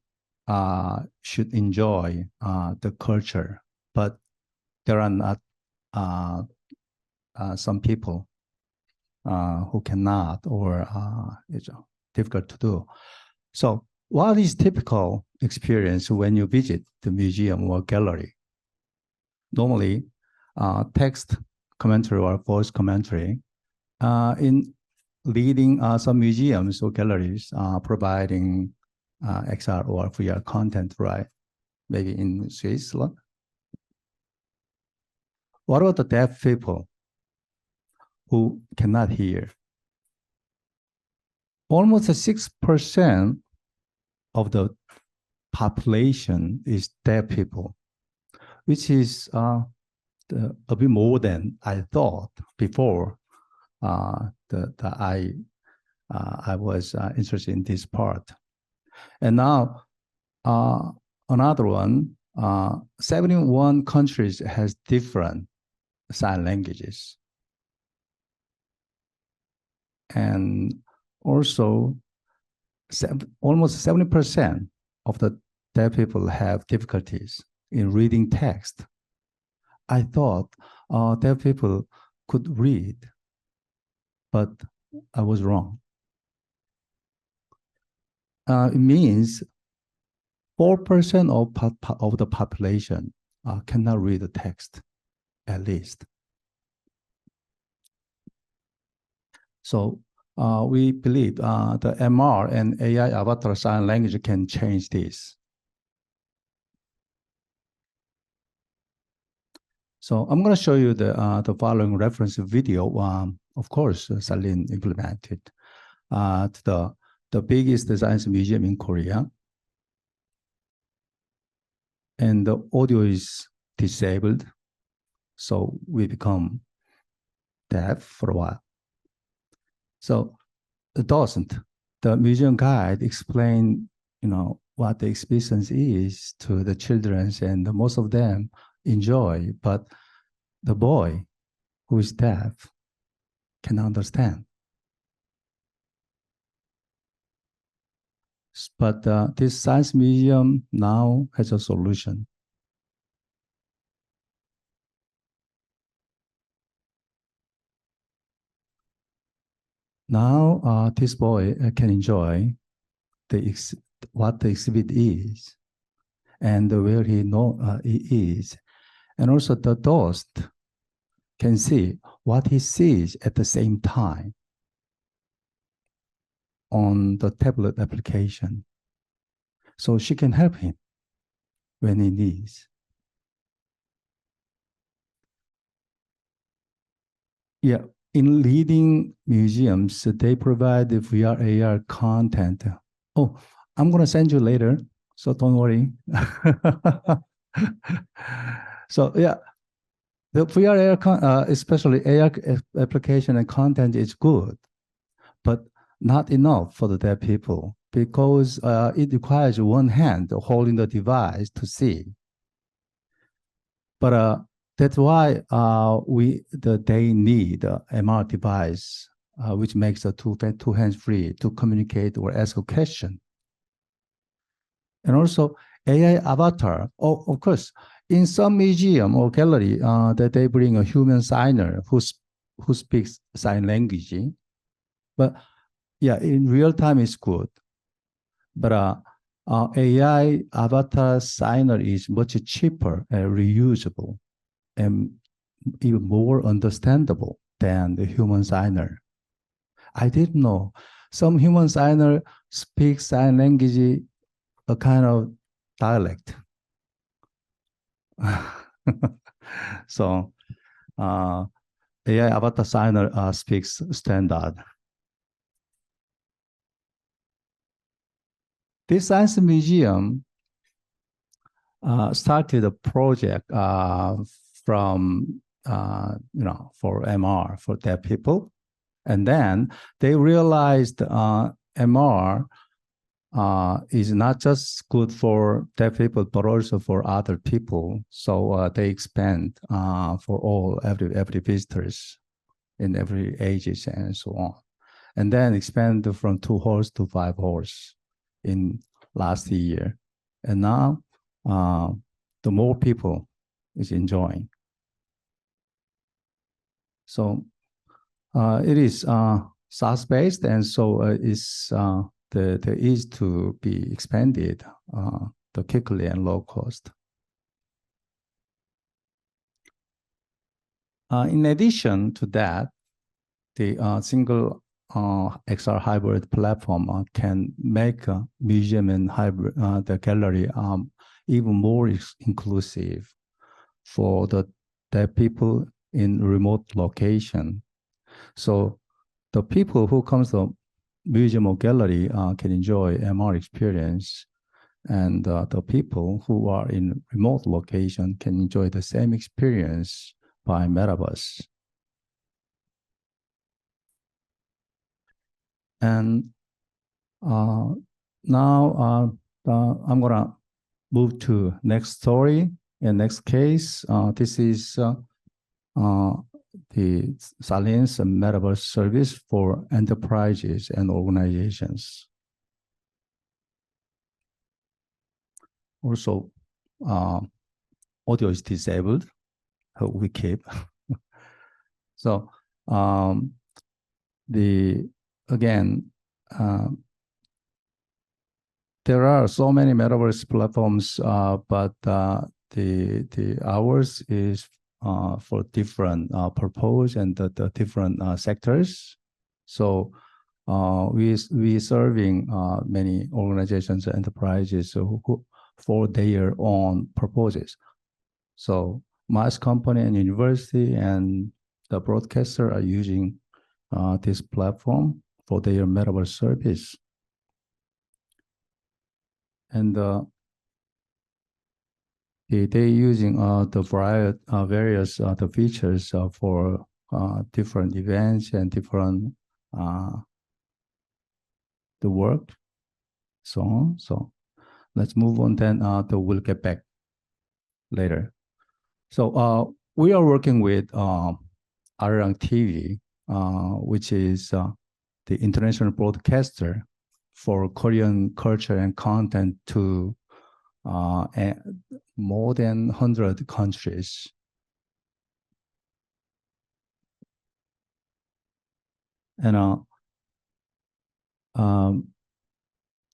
should enjoy the culture, but there are not some people who cannot, or it's difficult to do. So what is typical experience when you visit the museum or gallery? Normally, text commentary or voice commentary. In leading some museums or galleries providing XR or VR content, right? Maybe in Switzerland. What about the deaf people who cannot hear? Almost 6% of the population is deaf people, which is a bit more than I thought before I was interested in this part. And now another one, 71 countries has different sign languages. And also almost 70% of the deaf people have difficulties in reading text. I thought deaf people could read, but I was wrong. It means 4% of the population cannot read the text, at least. So we believe the MR and AI avatar sign language can change this. So I'm going to show you the following reference video. Of course, Salin implemented to the biggest science museum in Korea. And the audio is disabled, so we become deaf for a while. So it doesn't. The museum guide explained, what the exhibitions is to the children, and most of them enjoy, but the boy who is deaf can understand. But this science museum now has a solution. Now this boy can enjoy what the exhibit is and where he is. And also the adult can see what he sees at the same time on the tablet application. So she can help him when he needs. Yeah, in leading museums, they provide the VR, AR content. Oh, I'm going to send you later, so don't worry. So yeah, the VR, AR, especially AR application and content is good, but not enough for the deaf people because it requires one hand holding the device to see. But that's why they need a MR device, which makes the two hands free to communicate or ask a question. And also AI avatar. Oh, of course, in some museum or gallery, that they bring a human signer who speaks sign language. But yeah, in real time it's good. But AI avatar signer is much cheaper and reusable and even more understandable than the human signer. I didn't know some human signer speak sign language, a kind of dialect. So AI avatar signer speaks standard. This science museum started a project from for MR for deaf people, and then they realized MR is not just good for deaf people but also for other people. So they expand for every visitors in every ages and so on, and then expand from 2 halls to 5 halls in last year, and now the more people is enjoying. So it is SaaS based, and so is the ease to be expanded the quickly and low cost. In addition to that, the single XR hybrid platform can make a museum and hybrid the gallery even more inclusive for the people in remote location. So the people who comes to museum or gallery can enjoy MR experience, and the people who are in remote location can enjoy the same experience by Metaverse. And now I'm gonna move to next story and next case. This is the Salin's Metaverse service for enterprises and organizations. Also, audio is disabled. We keep. So there are so many metaverse platforms, but the ours is for different purpose and the different sectors. So we serving many organizations and enterprises who for their own purposes. So mass company and university and the broadcaster are using this platform for their metaverse service. And they're using the various the features for different events and different the work, so on. So let's move on then. We'll get back later. So we are working with Arirang TV, which is the international broadcaster for Korean culture and content to more than 100 countries. And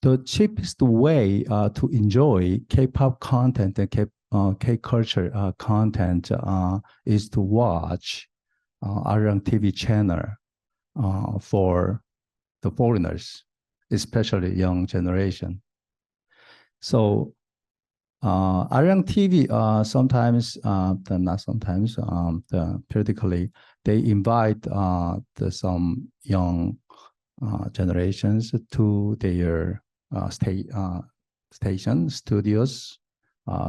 the cheapest way to enjoy K-pop content and K-culture content is to watch Arirang TV channel for the foreigners, especially young generation. So Arirang TV sometimes, not sometimes, periodically, they invite some young generations to their station studios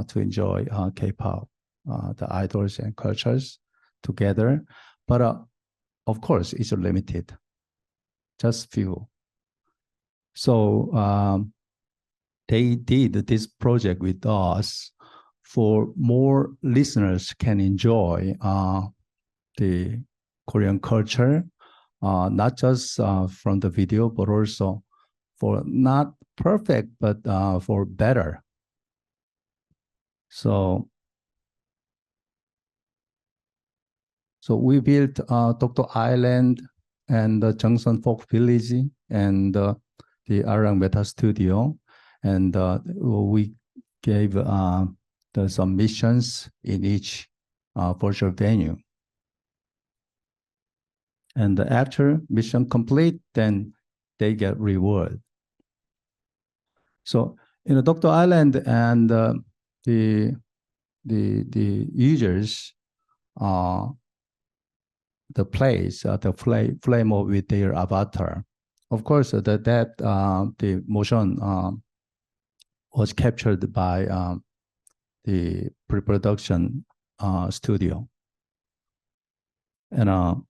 to enjoy K-pop, the idols and cultures together. But of course, it's limited, just few. So they did this project with us for more listeners can enjoy the Korean culture, not just from the video, but also for not perfect, but for better. So we built Dokdo Island and the Jeongseon Folk Village and the Arirang Meta Studio. And we gave some missions in each virtual venue. And after mission complete, then they get reward. So in the Dokdo Island and the users, the place, the flame with their avatar. Of course, the motion was captured by the pre-production studio. And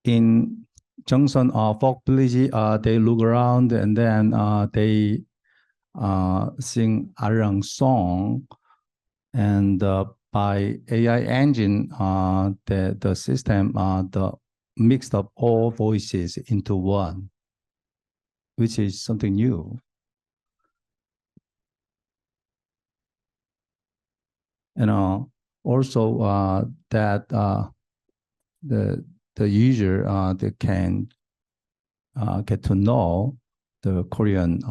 in Jeongseon Folk Village, they look around and then they sing Arirang song, and by AI engine, the system mixed up all voices into one, which is something new. And also that the user they can get to know the Korean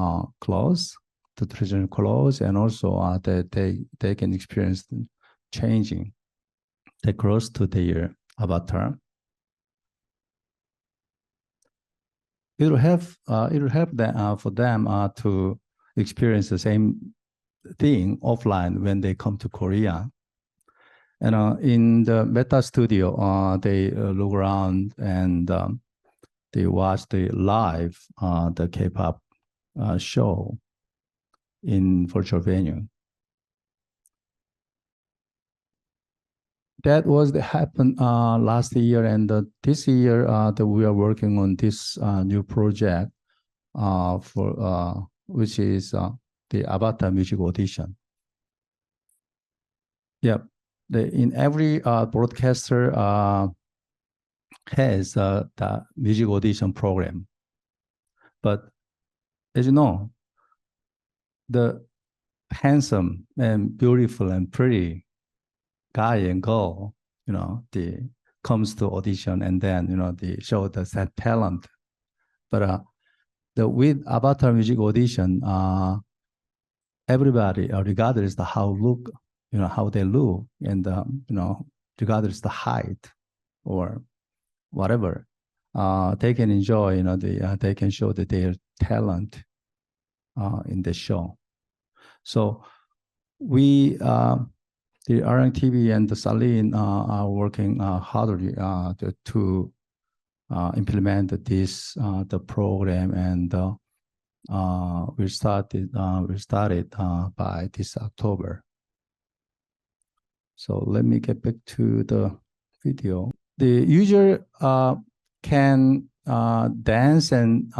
clothes, the traditional clothes, and also they can experience changing the clothes to their avatar. It will help them, for them to experience the same thing offline when they come to Korea. And in the Meta Studio, they look around and they watch the live the K-pop show in virtual venue. That was happened last year, and this year that we are working on this new project for which is the Avatar Music Audition. Yep, in every broadcaster has the music audition program, but as you know, the handsome and beautiful and pretty guy and girl, they comes to audition and then, they show the set talent. But with Avatar Music Audition, everybody, regardless of how they look, and regardless of the height or whatever, they can enjoy, they can show their talent in the show. So we, the Arirang TV and the Salin are working hardly to implement this the program, and we started by this October. So let me get back to the video. The user can dance and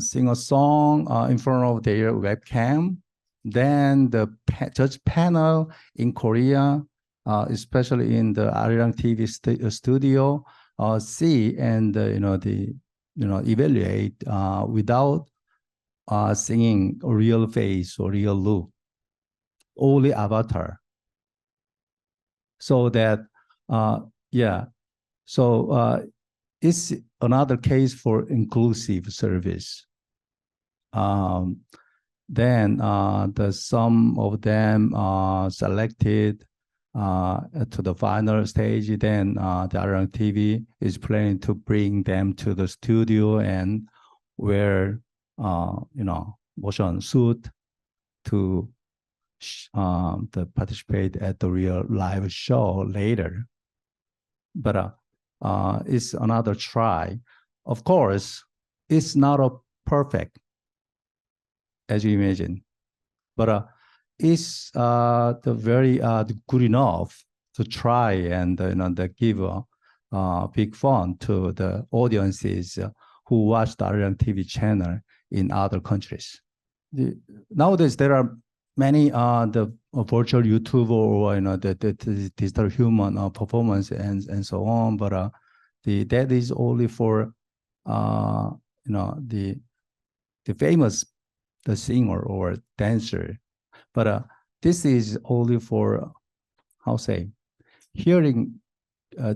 sing a song in front of their webcam. Then the judge panel in Korea, especially in the Arirang TV studio, see and evaluate without singing real face or real look, only avatar. So that it's another case for inclusive service. Then some of them selected to the final stage. Then the Arirang TV is planning to bring them to the studio and wear motion suit to participate at the real live show later. But it's another try. Of course, it's not a perfect, as you imagine, but it's the very good enough to try and give big fun to the audiences who watch the Arirang TV channel in other countries. Nowadays, there are many the virtual YouTuber or the digital human performance and so on, but that is only for the famous singer or dancer, but this is only for hearing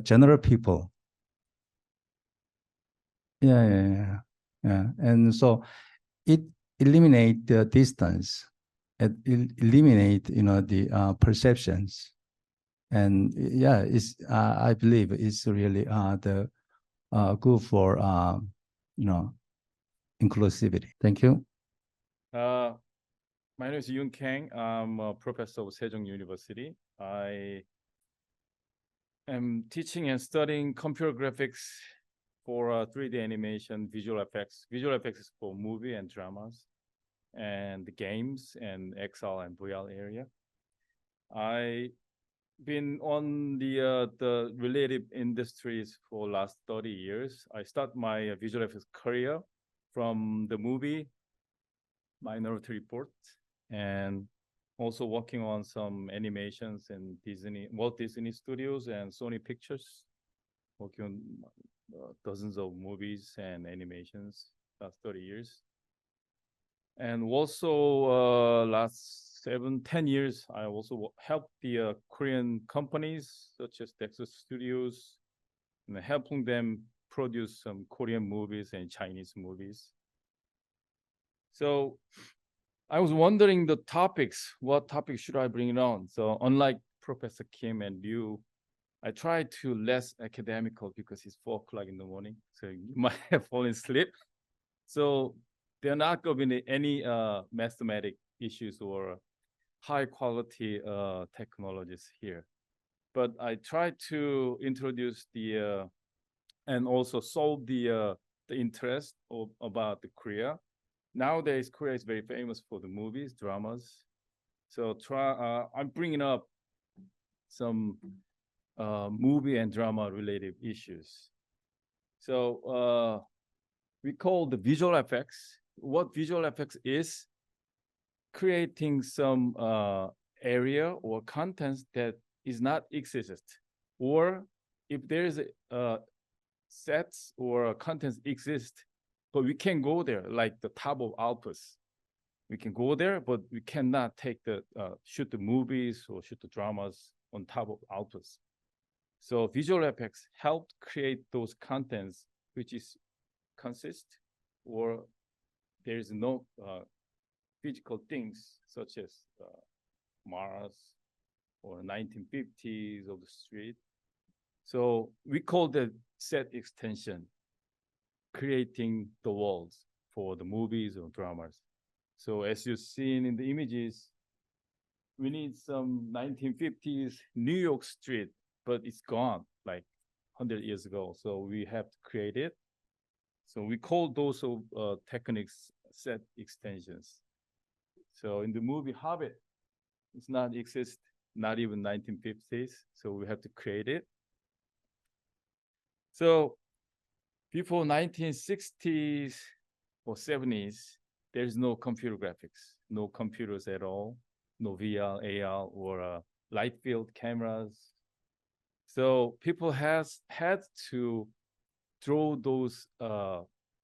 general people. And so it eliminate the distance. It eliminate the perceptions, and it's I believe it's really the good for inclusivity. Thank you. My name is Kang. I'm a professor of Sejong University. I am teaching and studying computer graphics for 3D animation, visual effects. Visual effects is for movie and dramas, and the games and XR and VR area. I've been on the related industries for last 30 years. I start my visual effects career from the movie Minority Report, and also working on some animations in Walt Disney Studios and Sony Pictures, working on dozens of movies and animations last 30 years. And also last 7-10 years, I also helped the Korean companies such as Dexter Studios, and helping them produce some Korean movies and Chinese movies. So I was wondering what topics should I bring it on? So unlike Professor Kim and Liu, I tried to less academical because it's 4 o'clock in the morning, so you might have fallen asleep. So there are not going to be any mathematic issues or high quality technologies here. But I tried to introduce and also solve the interest about the Korea. Nowadays, Korea is very famous for the movies, dramas. So I'm bringing up some movie and drama related issues. So we call the visual effects. What visual effects is creating some area or contents that is not exist, or if there is sets or contents exist, but we can go there, like the top of Alpes. We can go there, but we cannot take shoot the movies or shoot the dramas on top of Alpes. So visual effects help create those contents which is consist, or there is no physical things such as Mars or 1950s of the street. So we call that set extension, creating the worlds for the movies or dramas. So as you've seen in the images, we need some 1950s New York street, but it's gone like 100 years ago. So we have to create it. So we call those techniques set extensions. So in the movie Hobbit, it's not exist, not even 1950s. So we have to create it. So before 1960s or 70s, there's no computer graphics, no computers at all, no VR, AR, or light field cameras. So people had to draw those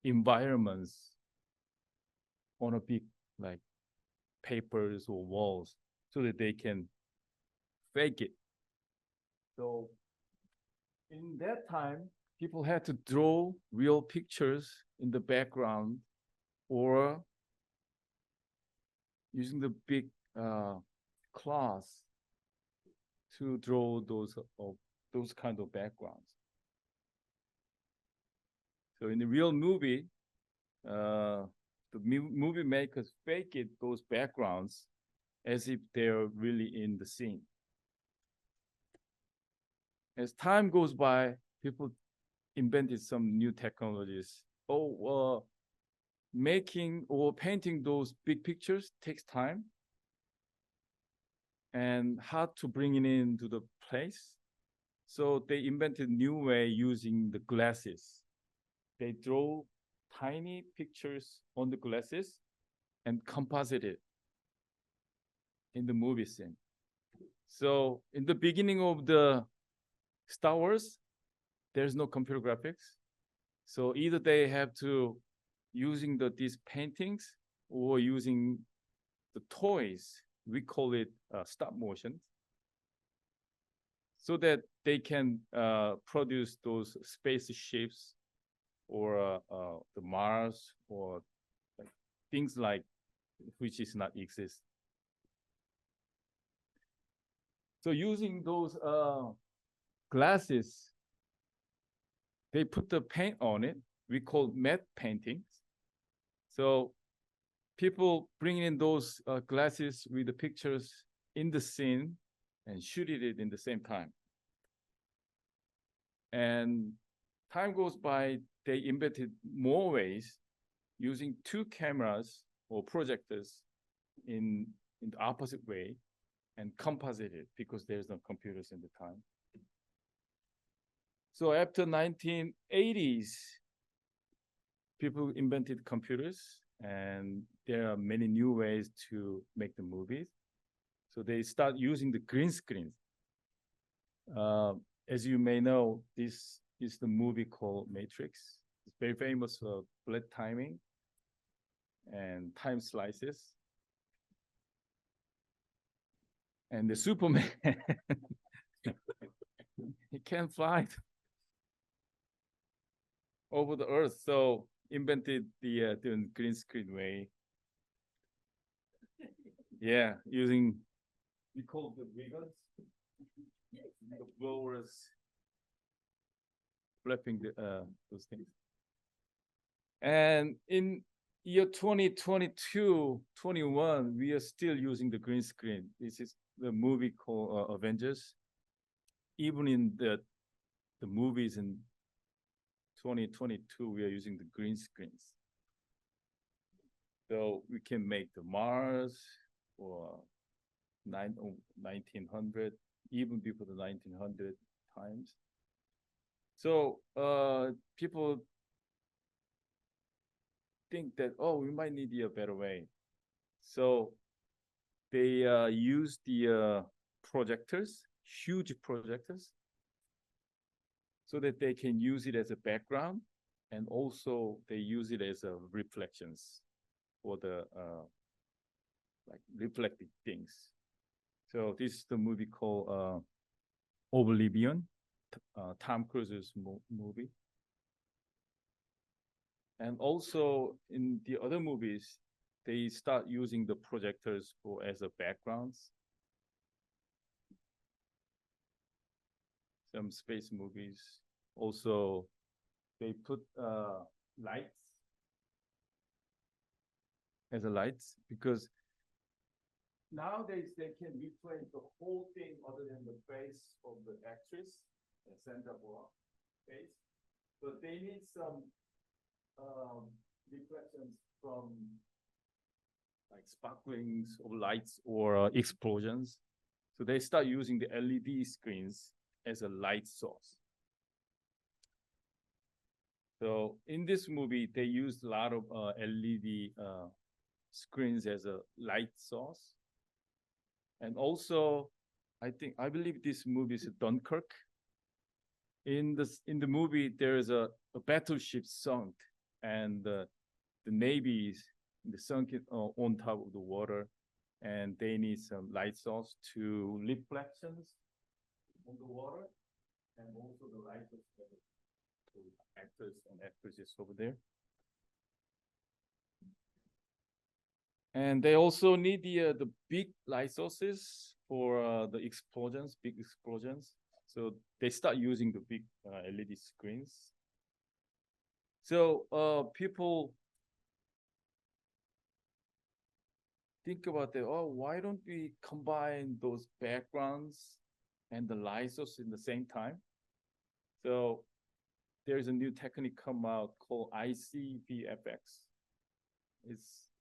environments on a big like papers or walls so that they can fake it. So in that time, people had to draw real pictures in the background or using the big cloths to draw those kind of backgrounds. So in the real movie, the movie makers fake it, those backgrounds, as if they're really in the scene. As time goes by, people invented some new technologies. Making or painting those big pictures takes time and hard to bring it into the place. So they invented new way using the glasses. They draw tiny pictures on the glasses and composite it in the movie scene. So in the beginning of the Star Wars, there's no computer graphics. So either they have to using these paintings or using the toys, we call it stop motion, so that they can produce those spaceships or the Mars or like, things like which is not exist. So using those glasses, they put the paint on it. We call matte paintings. So people bring in those glasses with the pictures in the scene and shoot it in the same time. And time goes by, they invented more ways using two cameras or projectors in the opposite way and composite it because there's no computers in the time. So after 1980s, people invented computers and there are many new ways to make the movies. So they start using the green screen. As you may know, this is the movie called Matrix. It's very famous for bullet timing and time slices. And the Superman, he can't fly over the earth, so invented the green screen way. Yeah, using, we call the riggers, the blowers, flapping those things. And in year 2022, 21, we are still using the green screen. This is the movie called Avengers. Even in the movies in 2022, we are using the green screens. So we can make the Mars or 1900, even before the 1900 times. So people think that, oh, we might need a better way. So they use the projectors, huge projectors, so that they can use it as a background, and also they use it as a reflections for the like reflected things. So this is the movie called Oblivion, Tom Cruise's movie. And also in the other movies, they start using the projectors as a backgrounds. Some space movies. Also, they put lights as a lights because nowadays they can replay the whole thing other than the face of the actress and center face. But they need some reflections from like sparklings of lights or explosions. So they start using the LED screens as a light source. So in this movie, they used a lot of LED screens as a light source. And also, I believe this movie is Dunkirk. In the movie, there is a battleship sunk, and the Navy is sunk on top of the water, and they need some light source to reflections on the water, and also the light of the actors and actresses over there. And they also need the big light sources for the explosions, big explosions. So they start using the big LED screens. So people think about that. Oh, why don't we combine those backgrounds and the light source in the same time? So there's a new technique come out called ICVFX. It's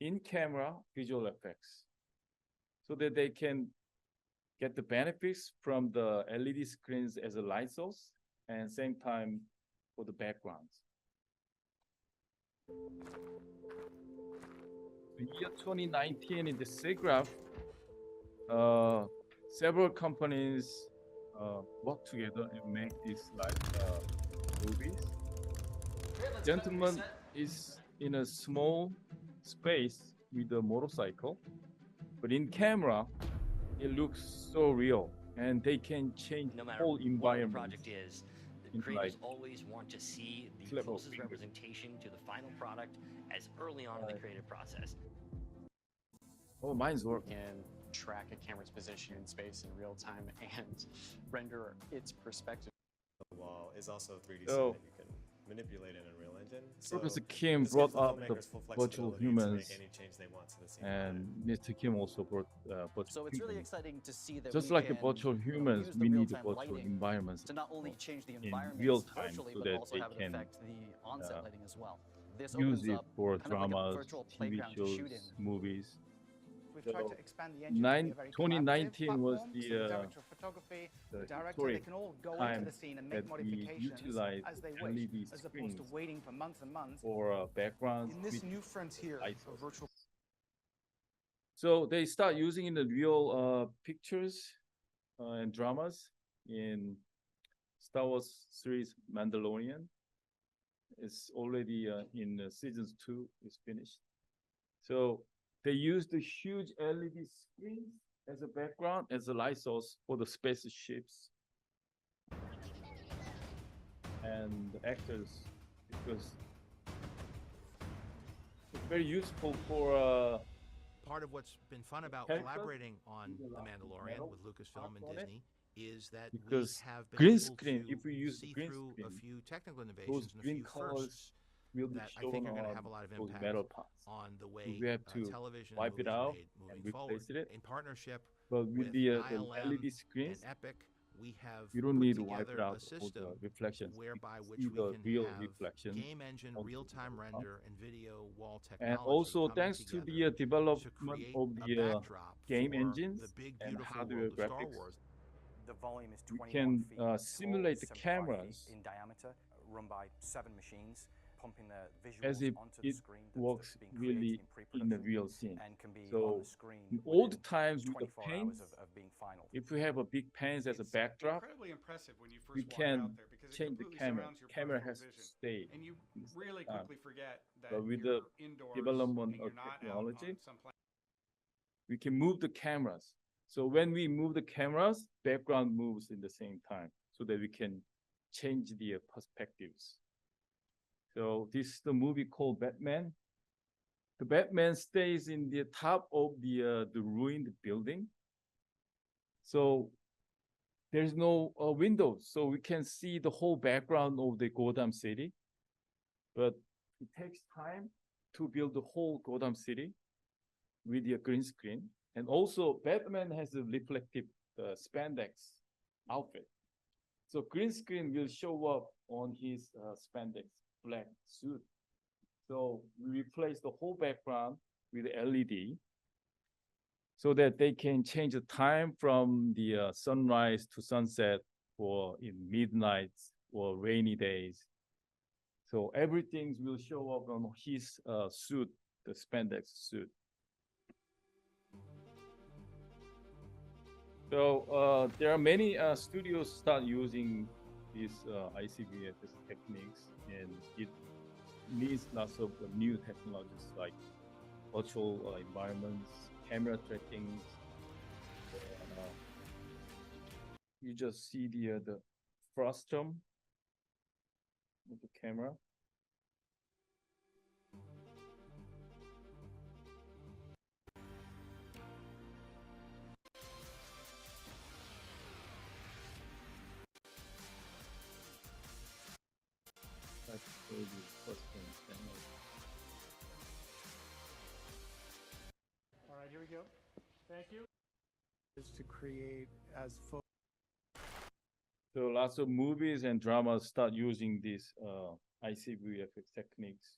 in-camera visual effects, so that they can get the benefits from the LED screens as a light source and same time for the backgrounds. In year 2019, in the SIGGRAPH, several companies work together and make these movies. Gentleman is in a small space with a motorcycle, but in camera, it looks so real, and they can change the whole environment. Project is, the creators always want to see the closest representation to the final product as early on in the creative process. Oh, mine's working. And track a camera's position in space in real time and render its perspective. The wall is also 3D so, so that you can manipulate in Unreal Engine. Professor Kim brought up the virtual humans, and Mr. Kim also brought virtual So it's really humans. exciting to see that Just we like the can virtual humans, use the we need the real-time virtual lighting environments to not only change the in environment real time virtually, so but that also they have it can affect the on-set lighting as well. This use opens it up for kind of like a dramas, virtual TV playground to shoot shows, in. movies. We've tried to expand the engine to be a very 2019 was platform, the, so the director of photography, the director, historic they can all go time into the scene and that make we modifications utilize as they LED wish, as opposed to screens waiting for months and months. for backgrounds. In this with new frontier light of sources. virtual. So they start using in the real pictures and dramas in Star Wars series Mandalorian. It's already in seasons 2 is finished. So they use the huge LED screens as a background, as a light source for the spaceships and the actors, because it's very useful for part of what's been fun about characters. collaborating on The Mandalorian with Lucasfilm and Disney is that because we have been green able screen, to if we use see green through screen, a few technical those innovations and a green few colors firsts will be that I shown think are going to on have a lot of those impact metal parts. on the So way we have to television wipe and it movies are out made and moving forward. replace it. In partnership But with with the ILM LED screens, and Epic, we have you don't put need to wipe together it out a for system the reflections. whereby You which see we the can real have reflections game engine, onto real-time the render, and video wall And technology also coming thanks to together the development create of a the backdrop game for engines the big, and beautiful hardware world of Star graphics, Wars. The volume is we 21 can feet tall, simulate the 75 cameras feet in diameter, run by 7 machines, pumping the as visuals if onto the it screen works being really created in the pre-production real scene. and can be on So the screen in within old times with the 24 paints, hours of being final. if we have a big paints as a backdrop, incredibly impressive when you we first walk can out there because it change the completely camera. surrounds your Camera peripheral has to vision. stay. And you in the really time. quickly forget that But with you're the indoors development and of you're not technology, out on some planet. we can move the cameras. So when we move the cameras, background moves in the same time so that we can change the perspectives. So this is the movie called Batman. The Batman stays in the top of the ruined building. So there's no windows, so we can see the whole background of the Gotham City. But it takes time to build the whole Gotham City with the green screen. And also Batman has a reflective spandex outfit. So green screen will show up on his spandex black suit. So we replace the whole background with LED so that they can change the time from the sunrise to sunset for in midnight or rainy days. So everything will show up on his suit, the spandex suit. So there are many studios start using these ICVFS techniques, and it needs lots of new technologies like virtual environments, camera tracking. You just see the frustum of the camera. That's the frustum camera. All right, here we go. Thank you. Is to create as photo. So lots of movies and dramas start using these ICVFX techniques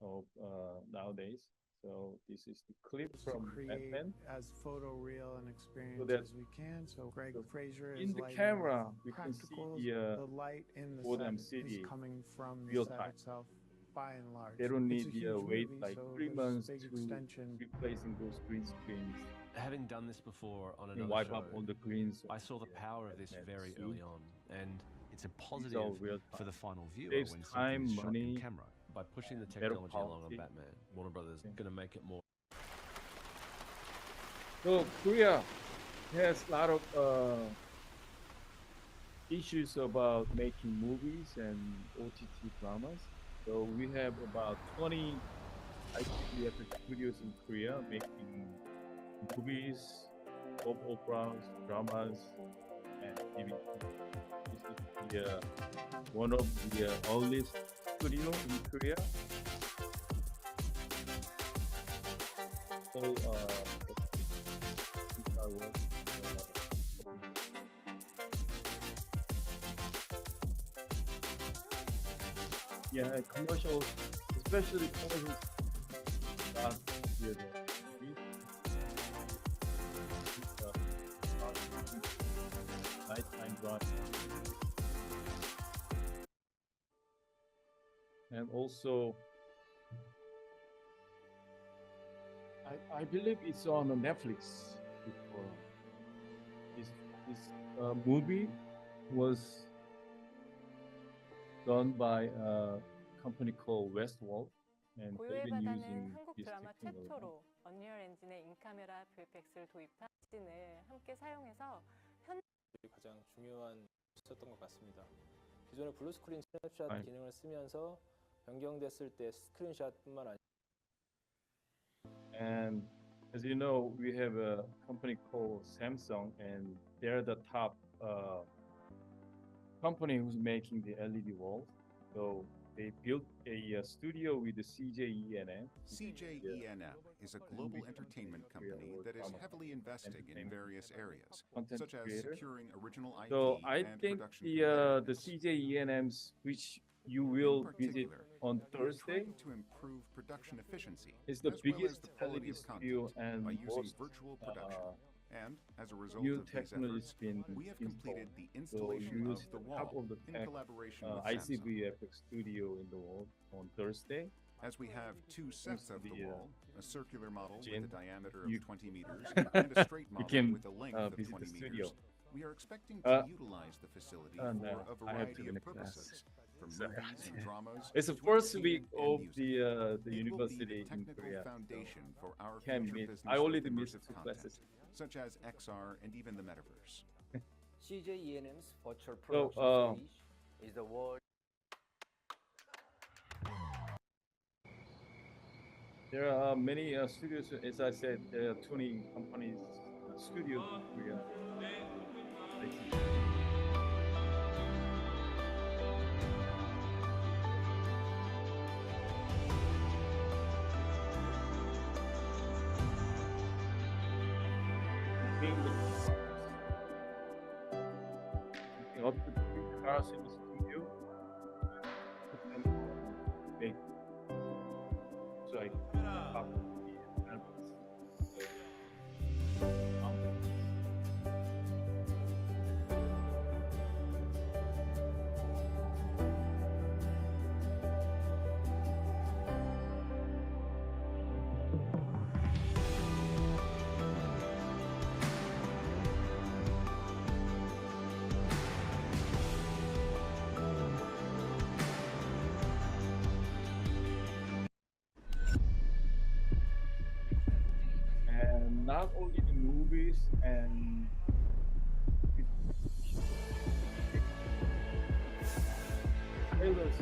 of nowadays. So this is the clip from create Batman. as photoreal an experience So that- as we can. So Greg Fraser is In the lighting camera, we can see practicals. the light in the Fordham set City is coming from the real set time. itself, by and large. They don't It's need a the huge wait movie, like so 3 there's months big to extension. replacing those green screens. Having done this before on And another wipe show, up all the greens. I saw the power of this very see? early on, and it's a It's all positive real for time. the final viewer Saves when time, something's shot in money, camera. By pushing the better technology along on quality. Batman, Warner Brothers is going to make it more. So Korea has a lot of issues about making movies and OTT dramas. So we have about 20 ICVFX studios in Korea making movies, soap operas, dramas, and TV. This is one of the earliest studio in Korea. So yeah, commercials, especially commercials. Nighttime drive. And also, I believe it's on Netflix before. This movie was done by a company called Westworld, and they've been 고요의 using 바다는 한국 this 드라마 technology. 최초로 언리얼 엔진의 인카메라 VFX를 도입한 씬을 함께 사용해서 가장 중요한 있었던 것 같습니다. 기존의 블루스크린 스냅샷 아니. 기능을 쓰면서 변경됐을 때 스크린샷뿐만 아니라 And as you know, we have a company called Samsung, and they're the top company who's making the LED walls. So they built a studio with the CJENM. CJENM is a global entertainment company that is heavily investing in various areas, Content such as creator. securing original IP So I and think production the CJENMs, which you will visit on Thursday, trying to improve production efficiency is the as well as biggest the quality LED of content studio and by using most virtual production. And as a result new of these technologies efforts, been we have installed. completed the So installation you of use the top wall of the in tech collaboration with Samsung. ICVFX studio in the world on Thursday. As we have two sets of the wall, a circular model Jin, with a diameter of you- 20 meters and a straight you model can, with a length of visit 20 the studio. meters, we are expecting to utilize the facility for no, a I have to variety be in of a class. purposes, from Sorry. movies and dramas. It's the to first entertainment week and of music. the It will be university the in technical Korea. foundation for our Can't future meet. business I already with missed immersive 2 content, classes. such as XR and even the metaverse. CJENM's virtual So, production stage is the world. There are many studios. As I said, there are 20 companies, studios in Korea. Up to 3 cars in the studio. And make so I pop the not only the movies and trailers.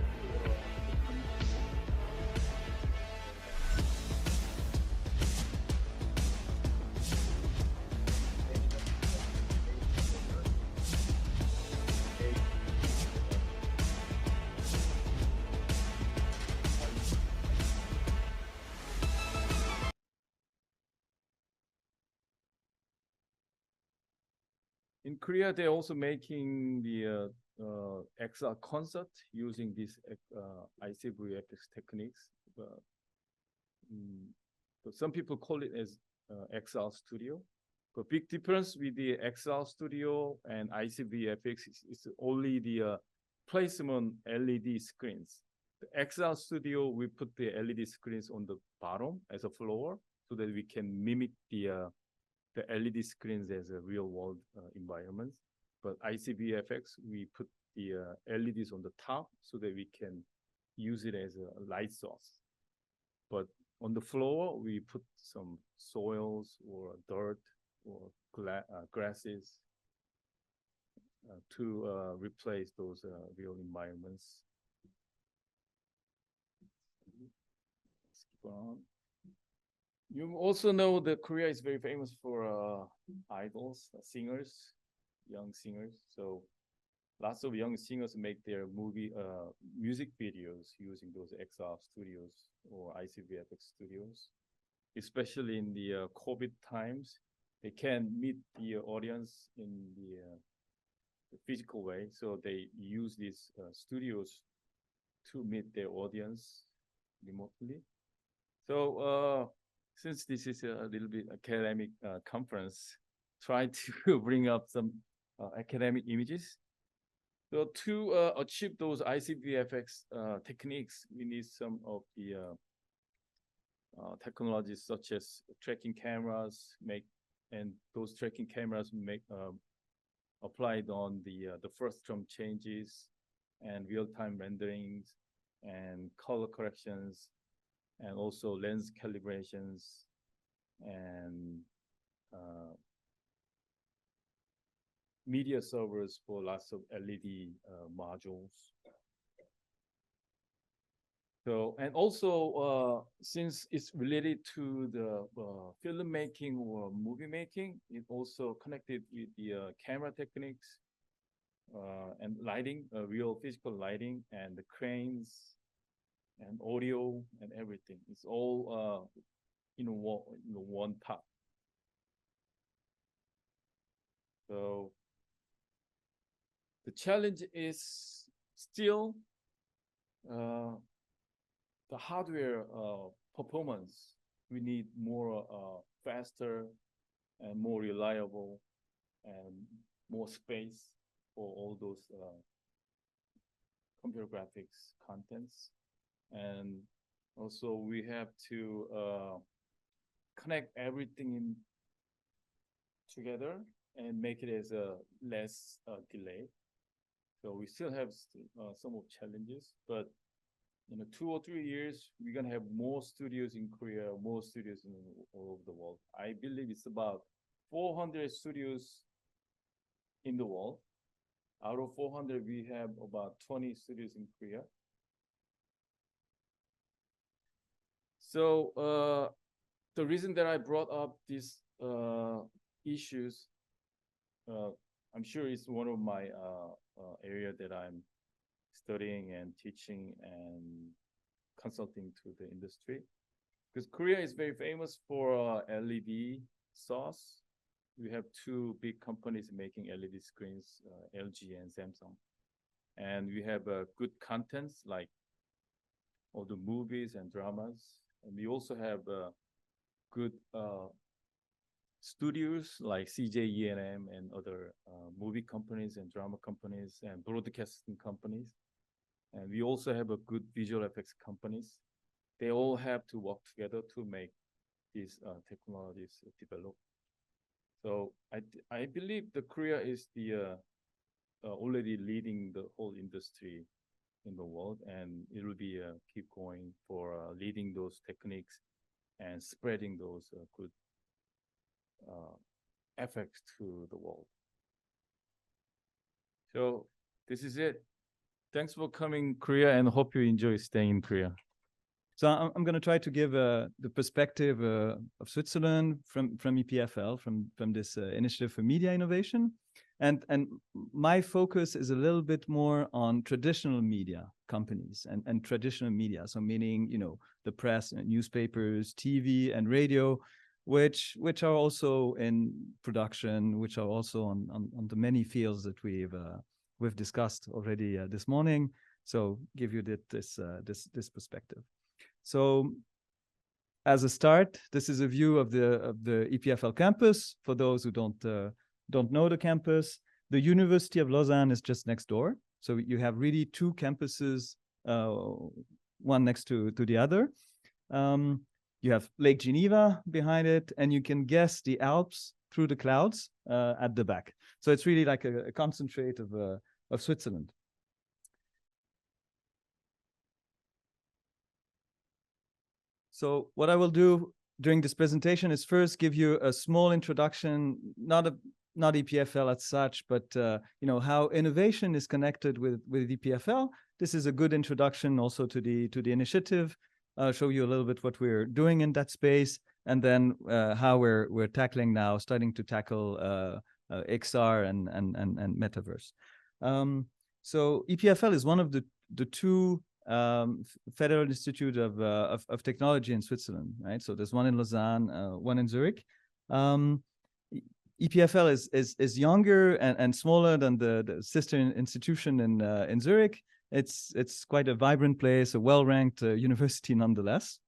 In Korea, they're also making the XR concert using these ICVFX techniques. But some people call it as XR Studio. The big difference with the XR Studio and ICVFX is only the placement LED screens. The XR Studio, we put the LED screens on the bottom as a floor so that we can mimic the LED screens as a real world environments. But ICVFX, we put the LEDs on the top so that we can use it as a light source. But on the floor, we put some soils or dirt or grasses to replace those real environments. Let's keep on. You also know that Korea is very famous for idols, singers, young singers. So lots of young singers make their music videos using those XR studios or ICVFX studios. Especially in the COVID times, they can't meet the audience in the physical way. So they use these studios to meet their audience remotely. So since this is a little bit academic conference, try to bring up some academic images. So to achieve those ICVFX techniques, we need some of the technologies such as tracking cameras, and those tracking cameras applied on the first term changes and real-time renderings and color corrections, and also lens calibrations and media servers for lots of LED modules. So, and also since it's related to the filmmaking or movie making, it also connected with the camera techniques and lighting, real physical lighting, and the cranes and audio and everything. It's all in one pot. So the challenge is still the hardware performance. We need more faster and more reliable and more space for all those computer graphics contents. And also we have to connect everything together and make it as a less delay. So we still have some of challenges, but in 2 or 3 years, we're gonna have more studios in Korea, more studios all over the world. I believe it's about 400 studios in the world. Out of 400, we have about 20 studios in Korea. So the reason that I brought up these issues, I'm sure it's one of my area that I'm studying and teaching and consulting to the industry. Because Korea is very famous for LED source. We have 2 big companies making LED screens, LG and Samsung. And we have good contents like all the movies and dramas. And we also have good studios like CJ and other movie companies and drama companies and broadcasting companies. And we also have a good visual effects companies. They all have to work together to make these technologies develop. So I believe that Korea is the already leading the whole industry in the world, and it will be keep going for leading those techniques and spreading those good effect to the world. So this is it. Thanks for coming, Korea, and hope you enjoy staying in Korea. So I'm going to try to give the perspective of Switzerland from EPFL, from this initiative for media innovation. And my focus is a little bit more on traditional media companies and traditional media. So meaning, you know, the press and newspapers, TV and radio, which are also in production, which are also on the many fields that we've discussed already this morning. So give you this perspective. So as a start, this is a view of the EPFL campus. For those who don't know the campus, the University of Lausanne is just next door. So you have really two campuses, one next to the other. You have Lake Geneva behind it, and you can guess the Alps through the clouds at the back. So it's really like a concentrate of Switzerland. So what I will do during this presentation is first give you a small introduction, not EPFL as such, but you know, how innovation is connected with EPFL. This is a good introduction also to the initiative. Show you a little bit what we're doing in that space, and then how we're tackling now, starting to tackle XR and metaverse. So EPFL is one of the two Federal Institute of Technology in Switzerland, right? So there's one in Lausanne, one in Zurich. EPFL is younger and smaller than the sister institution in Zurich. It's quite a vibrant place, a well-ranked university nonetheless.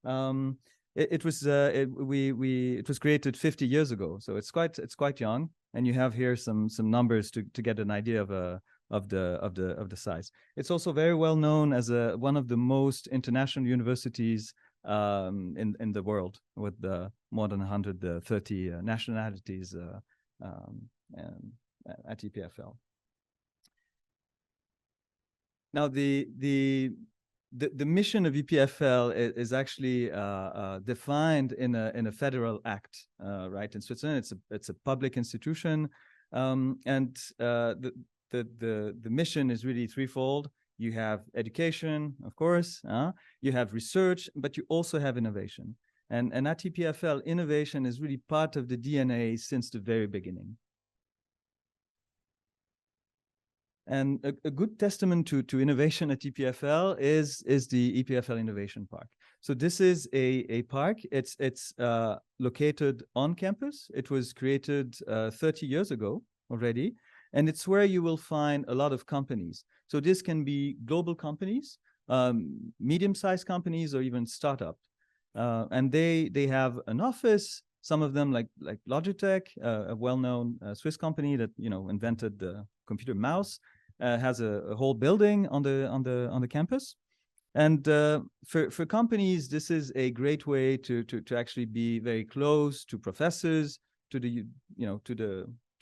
It was created 50 years ago, so it's quite young. And you have here some numbers to get an idea of the size. It's also very well known as one of the most international universities in the world, with more than 130 nationalities at EPFL. Now the mission of EPFL is actually defined in a federal act, right? In Switzerland, it's a public institution, and the mission is really threefold. You have education, of course, you have research, but you also have innovation. And at EPFL, innovation is really part of the DNA since the very beginning. And a good testament to innovation at EPFL is the EPFL Innovation Park. So this is a park. It's located on campus. It was created 30 years ago already. And it's where you will find a lot of companies. So this can be global companies, medium-sized companies, or even startups. And they have an office. Some of them, like Logitech, a well-known Swiss company that invented the computer mouse, has a whole building on the campus. And for companies, this is a great way to actually be very close to professors, to the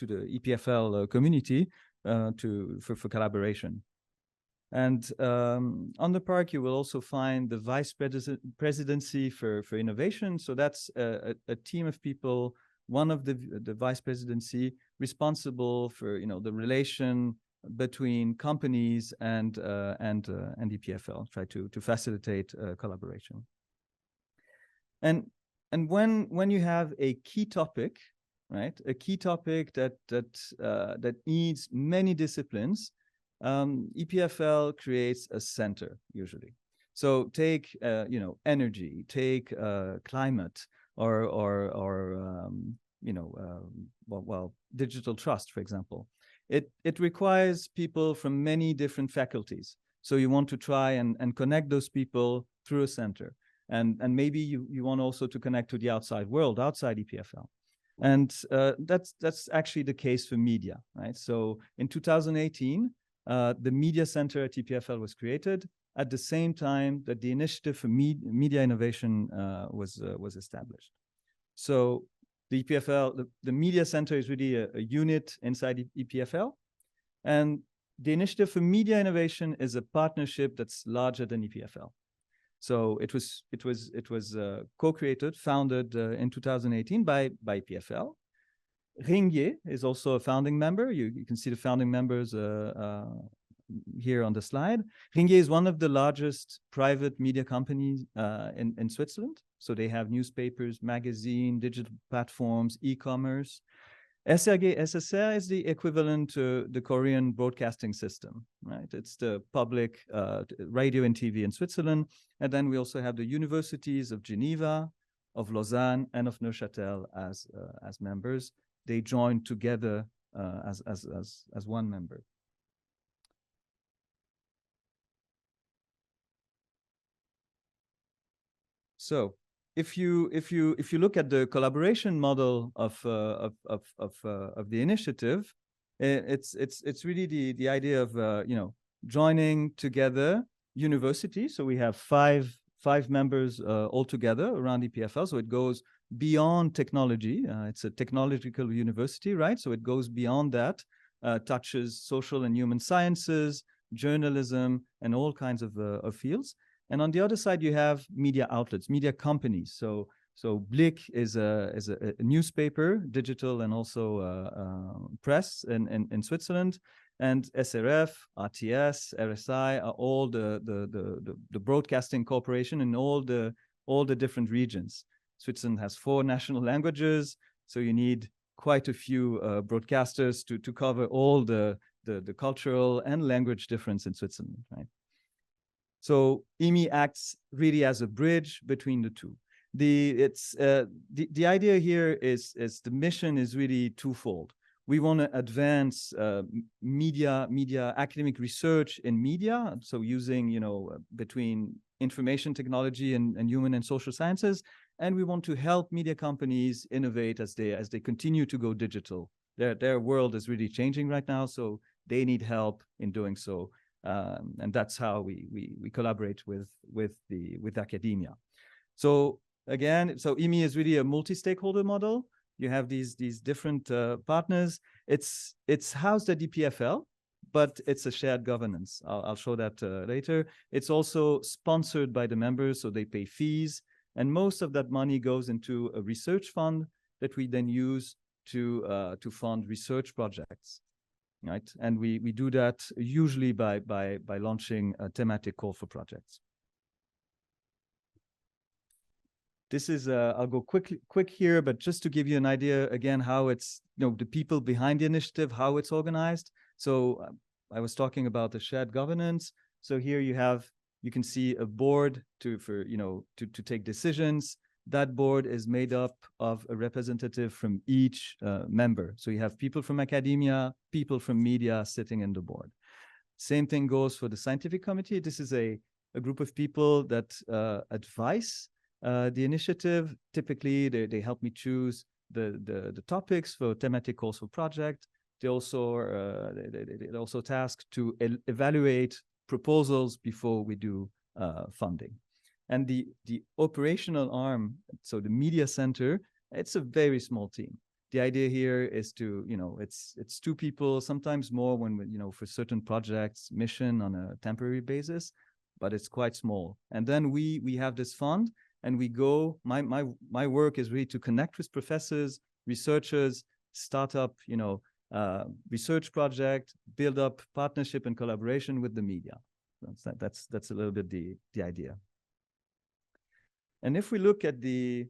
EPFL community, for collaboration. And on the park, you will also find the vice presidency for innovation. So that's a team of people, one of the vice presidency responsible for the relation between companies and EPFL, try to facilitate collaboration. And when you have a key topic, right, a key topic that needs many disciplines, EPFL creates a center usually. So take energy, take climate, or digital trust, for example. It requires people from many different faculties. So you want to try and connect those people through a center, and maybe you want also to connect to the outside world, outside EPFL. And that's actually the case for media, right? So in 2018. The Media Center at EPFL was created at the same time that the Initiative for Media Innovation was established. So the EPFL, the Media Center is really a unit inside EPFL, and the Initiative for Media Innovation is a partnership that's larger than EPFL. So it was co-created, founded in 2018 by EPFL. Ringier is also a founding member. You can see the founding members here on the slide. Ringier is one of the largest private media companies in Switzerland. So they have newspapers, magazine, digital platforms, e-commerce. SRG SSR is the equivalent to the Korean broadcasting system, right? It's the public radio and TV in Switzerland. And then we also have the universities of Geneva, of Lausanne, and of Neuchâtel as members. They joined together as one member. So if you look at the collaboration model of the initiative, it's really the idea of joining together universities. So we have five members altogether around EPFL. So it goes beyond technology. It's a technological university, right? So it goes beyond that, touches social and human sciences, journalism, and all kinds of fields. And on the other side, you have media outlets, media companies. So Blick is a newspaper, digital and also press in Switzerland. And SRF, RTS, RSI are all the broadcasting corporation in all the different regions. Switzerland has 4 national languages, so you need quite a few broadcasters to cover all the cultural and language difference in Switzerland, right? So EMI acts really as a bridge between the two. The idea here is the mission is really twofold. We want to advance media academic research in media, so using between information technology and human and social sciences, and we want to help media companies innovate as they continue to go digital. Their world is really changing right now, so they need help in doing so. And that's how we collaborate with academia. So again, EMI is really a multi-stakeholder model. You have these different partners. It's housed at EPFL, but it's a shared governance. I'll show that later. It's also sponsored by the members, so they pay fees, and most of that money goes into a research fund that we then use to fund research projects. Right, and we do that usually by launching a thematic call for projects. This is I'll go quick here, but just to give you an idea again how it's the people behind the initiative, how it's organized. So I was talking about the shared governance. So here you can see a board to take decisions. That board is made up of a representative from each member. So you have people from academia, people from media sitting in the board. Same thing goes for the scientific committee. This is a group of people that advise the initiative. Typically, they help me choose the topics for thematic calls for project. They also tasked to evaluate proposals before we do funding. And the operational arm, so the media center, it's a very small team. The idea here is to, it's 2 people, sometimes more when, for certain projects, mission on a temporary basis, but it's quite small. And then we have this fund and we go, my work is really to connect with professors, researchers, start up, research project, build up partnership and collaboration with the media. That's a little bit the idea. And if we look at the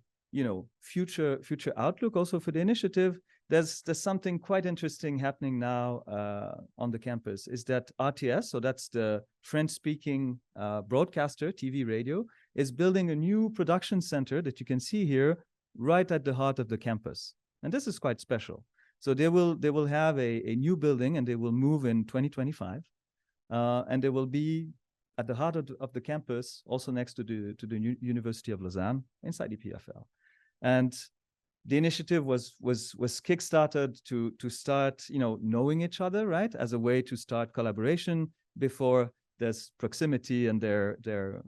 future outlook also for the initiative, there's something quite interesting happening now on the campus. Is that RTS, so that's the French-speaking broadcaster, TV, radio, is building a new production center that you can see here right at the heart of the campus. And this is quite special. So they will have a new building and they will move in 2025, and they will be at the heart of the campus, also next to the University of Lausanne, inside EPFL. And the initiative was kickstarted to start, knowing each other, right, as a way to start collaboration before there's proximity and they're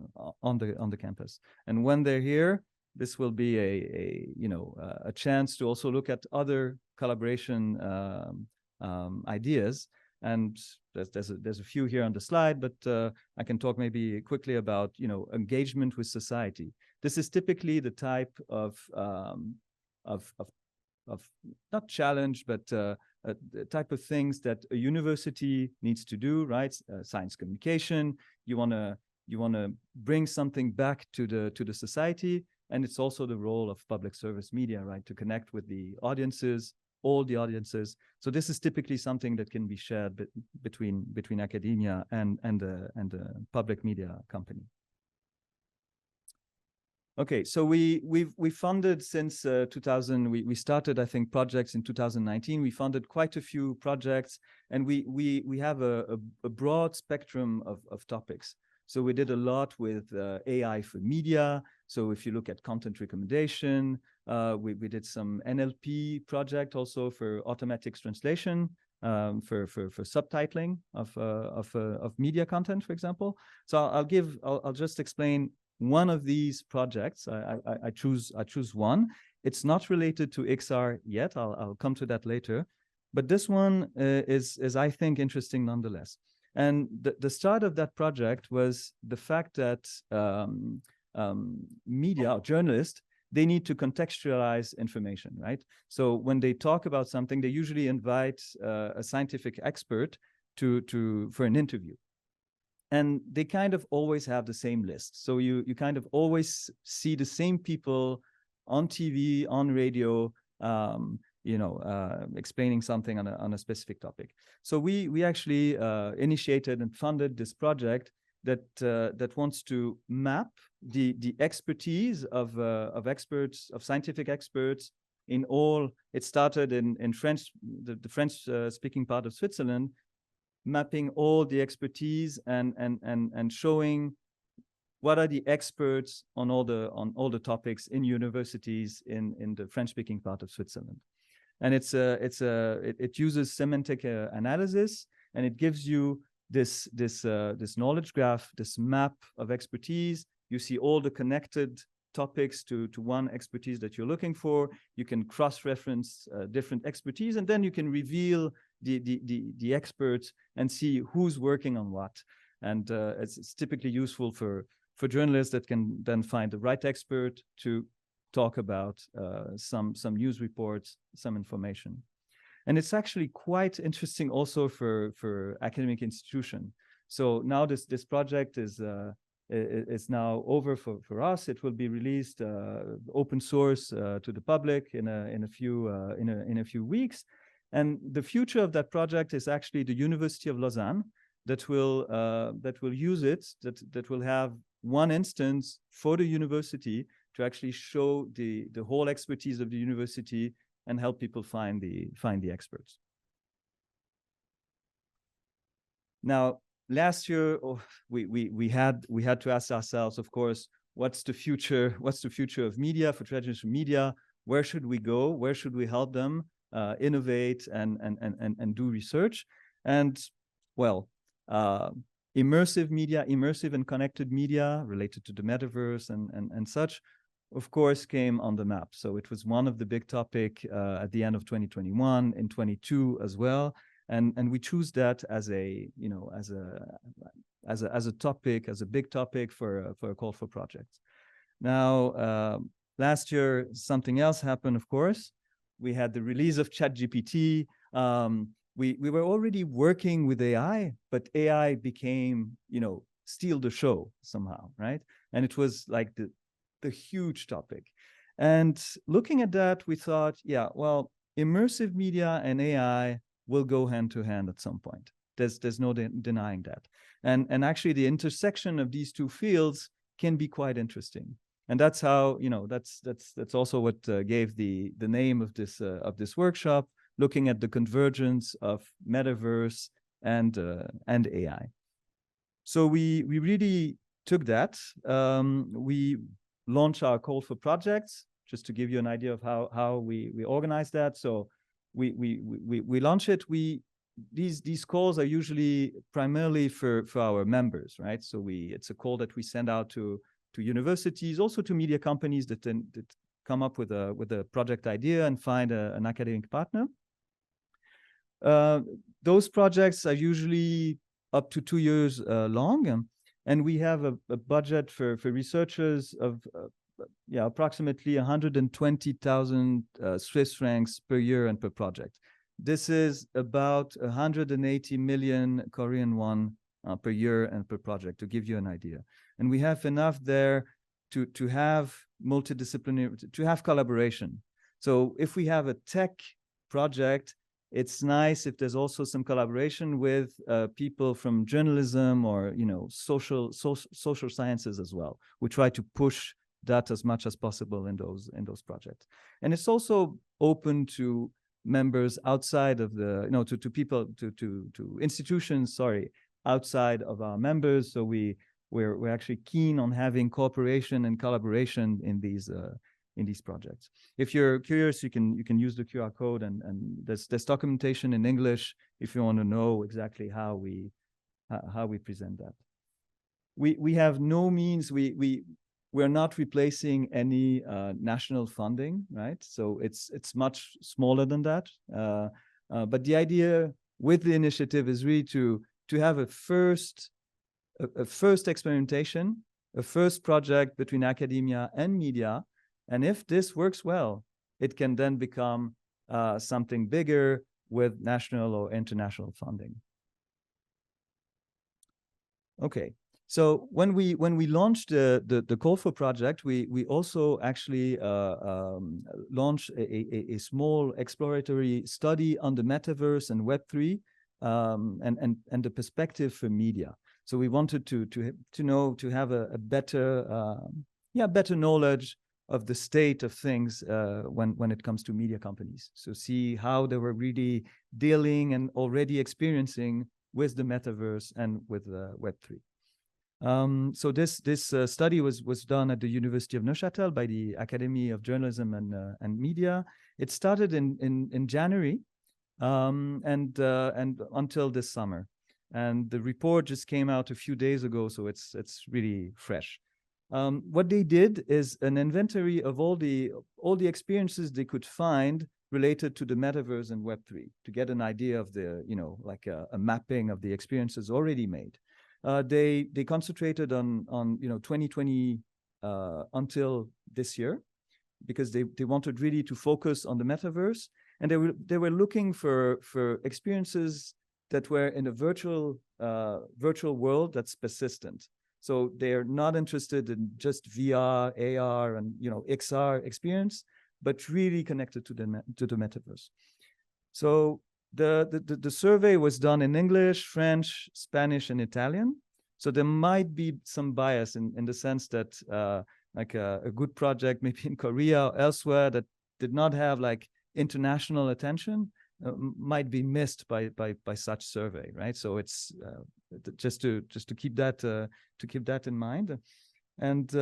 on the campus. And when they're here, this will be a chance to also look at other collaboration ideas. And there's a few here on the slide, but I can talk maybe quickly about engagement with society. This is typically the type of not challenge, but the type of things that a university needs to do, right? Science communication. You wanna bring something back to the society, and it's also the role of public service media, right, to connect with the audiences, all the audiences. So this is typically something that can be shared between academia and the public media company. Okay, so we funded since 2000. We started, I think, projects in 2019. We funded quite a few projects, and we have a broad spectrum of topics. So we did a lot with AI for media. So if you look at content recommendation, we did some NLP project also for automatic translation, for subtitling of media content, for example. So I'll just explain one of these projects. I choose one. It's not related to XR yet. I'll come to that later, but this one is I think interesting nonetheless. And the start of that project was the fact that media or journalists, they need to contextualize information, right? So when they talk about something, they usually invite a scientific expert for an interview. And they kind of always have the same list. So you kind of always see the same people on TV, on radio, explaining something on a specific topic. So we actually initiated and funded this project that wants to map the expertise of experts, of scientific experts in all. It started in French, the French speaking part of Switzerland, mapping all the expertise and showing what are the experts on all the topics in universities in the French-speaking part of Switzerland. And it uses semantic analysis, and it gives you this knowledge graph, this map of expertise. You see all the connected topics to one expertise that you're looking for. You can cross-reference different expertise, and then you can reveal the experts and see who's working on what. And it's typically useful for journalists that can then find the right expert to talk about some news reports, some information. And it's actually quite interesting also for academic institution. So now this project is now over for us. It will be released open source to the public in a few weeks. And the future of that project is actually the University of Lausanne that will use it, that will have one instance for the university to actually show the whole expertise of the university and help people find the experts. Now, last year, we had to ask ourselves, of course, what's the future of media, for traditional media? Where should we go? Where should we help them innovate and do research? And well, immersive media, immersive and connected media related to the metaverse and such, of course, came on the map. So it was one of the big topic at the end of 2021, in 22 as well. And we choose that as a topic, as a big topic for a call for projects. Now, last year, something else happened, of course. We had the release of ChatGPT. We were already working with AI, but AI became, steal the show somehow, right? And it was like the huge topic. And looking at that, we thought, yeah, well, immersive media and AI will go hand to hand at some point. There's no denying that. And actually the intersection of these two fields can be quite interesting. And that's how, that's also what gave the name of this workshop, looking at the convergence of metaverse and AI. So we really took that. We launched our call for projects, just to give you an idea of how we organize that. So we launch it. These calls are usually primarily for our members, right? So it's a call that we send out to universities, also to media companies that come up with a project idea and find an academic partner. Those projects are usually up to 2 years long, and we have a budget for researchers of approximately 120,000 Swiss francs per year and per project. This is about 180 million Korean won per year and per project, to give you an idea. And we have enough there to have multidisciplinary, to have collaboration. So if we have a tech project, it's nice if there's also some collaboration with people from journalism or social sciences as well. We try to push that as much as possible in those projects. And it's also open to members outside of the, to people, to institutions, sorry, outside of our members. So we're actually keen on having cooperation and collaboration in these projects. If you're curious, you can use the QR code, and there's documentation in English if you want to know exactly how we present that. We have no means, we're not replacing any national funding, right? So it's much smaller than that. But the idea with the initiative is really to have a first experimentation, a first project between academia and media. And if this works well, it can then become something bigger with national or international funding. Okay, so when we launched the Call4 project, we also actually launched a small exploratory study on the metaverse and Web3 and the perspective for media. So we wanted to have a better better knowledge of the state of things when it comes to media companies. So see how they were really dealing and already experiencing with the metaverse and with Web3. So this study was done at the University of Neuchâtel by the Academy of Journalism and Media. It started in January and until this summer. And the report just came out a few days ago, so it's really fresh. What they did is an inventory of all the experiences they could find related to the metaverse and Web3 to get an idea of the, like a mapping of the experiences already made. They concentrated on 2020 until this year, because they wanted really to focus on the metaverse, and they were looking for experiences that were in a virtual world that's persistent. So they're not interested in just VR, AR, and XR experience, but really connected to the metaverse. So the survey was done in English, French, Spanish, and Italian. So there might be some bias in the sense that like a good project maybe in Korea or elsewhere that did not have like international attention might be missed by such survey, right? So it's just to keep that in mind, and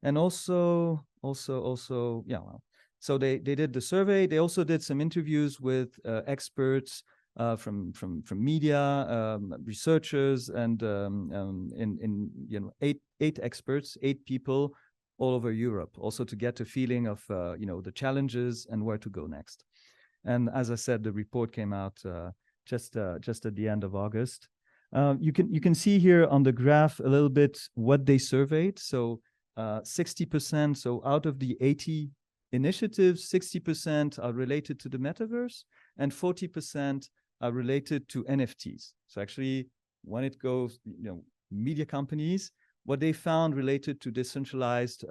and also well, so they did the survey. They also did some interviews with experts from media, researchers, and in 8 experts, 8 people all over Europe, also to get a feeling of the challenges and where to go next. And as I said, the report came out just at the end of August. You can see here on the graph a little bit what they surveyed. So 60%, so out of the 80 initiatives, 60% are related to the metaverse, and 40% are related to NFTs. So actually, when it goes, media companies, what they found related to decentralized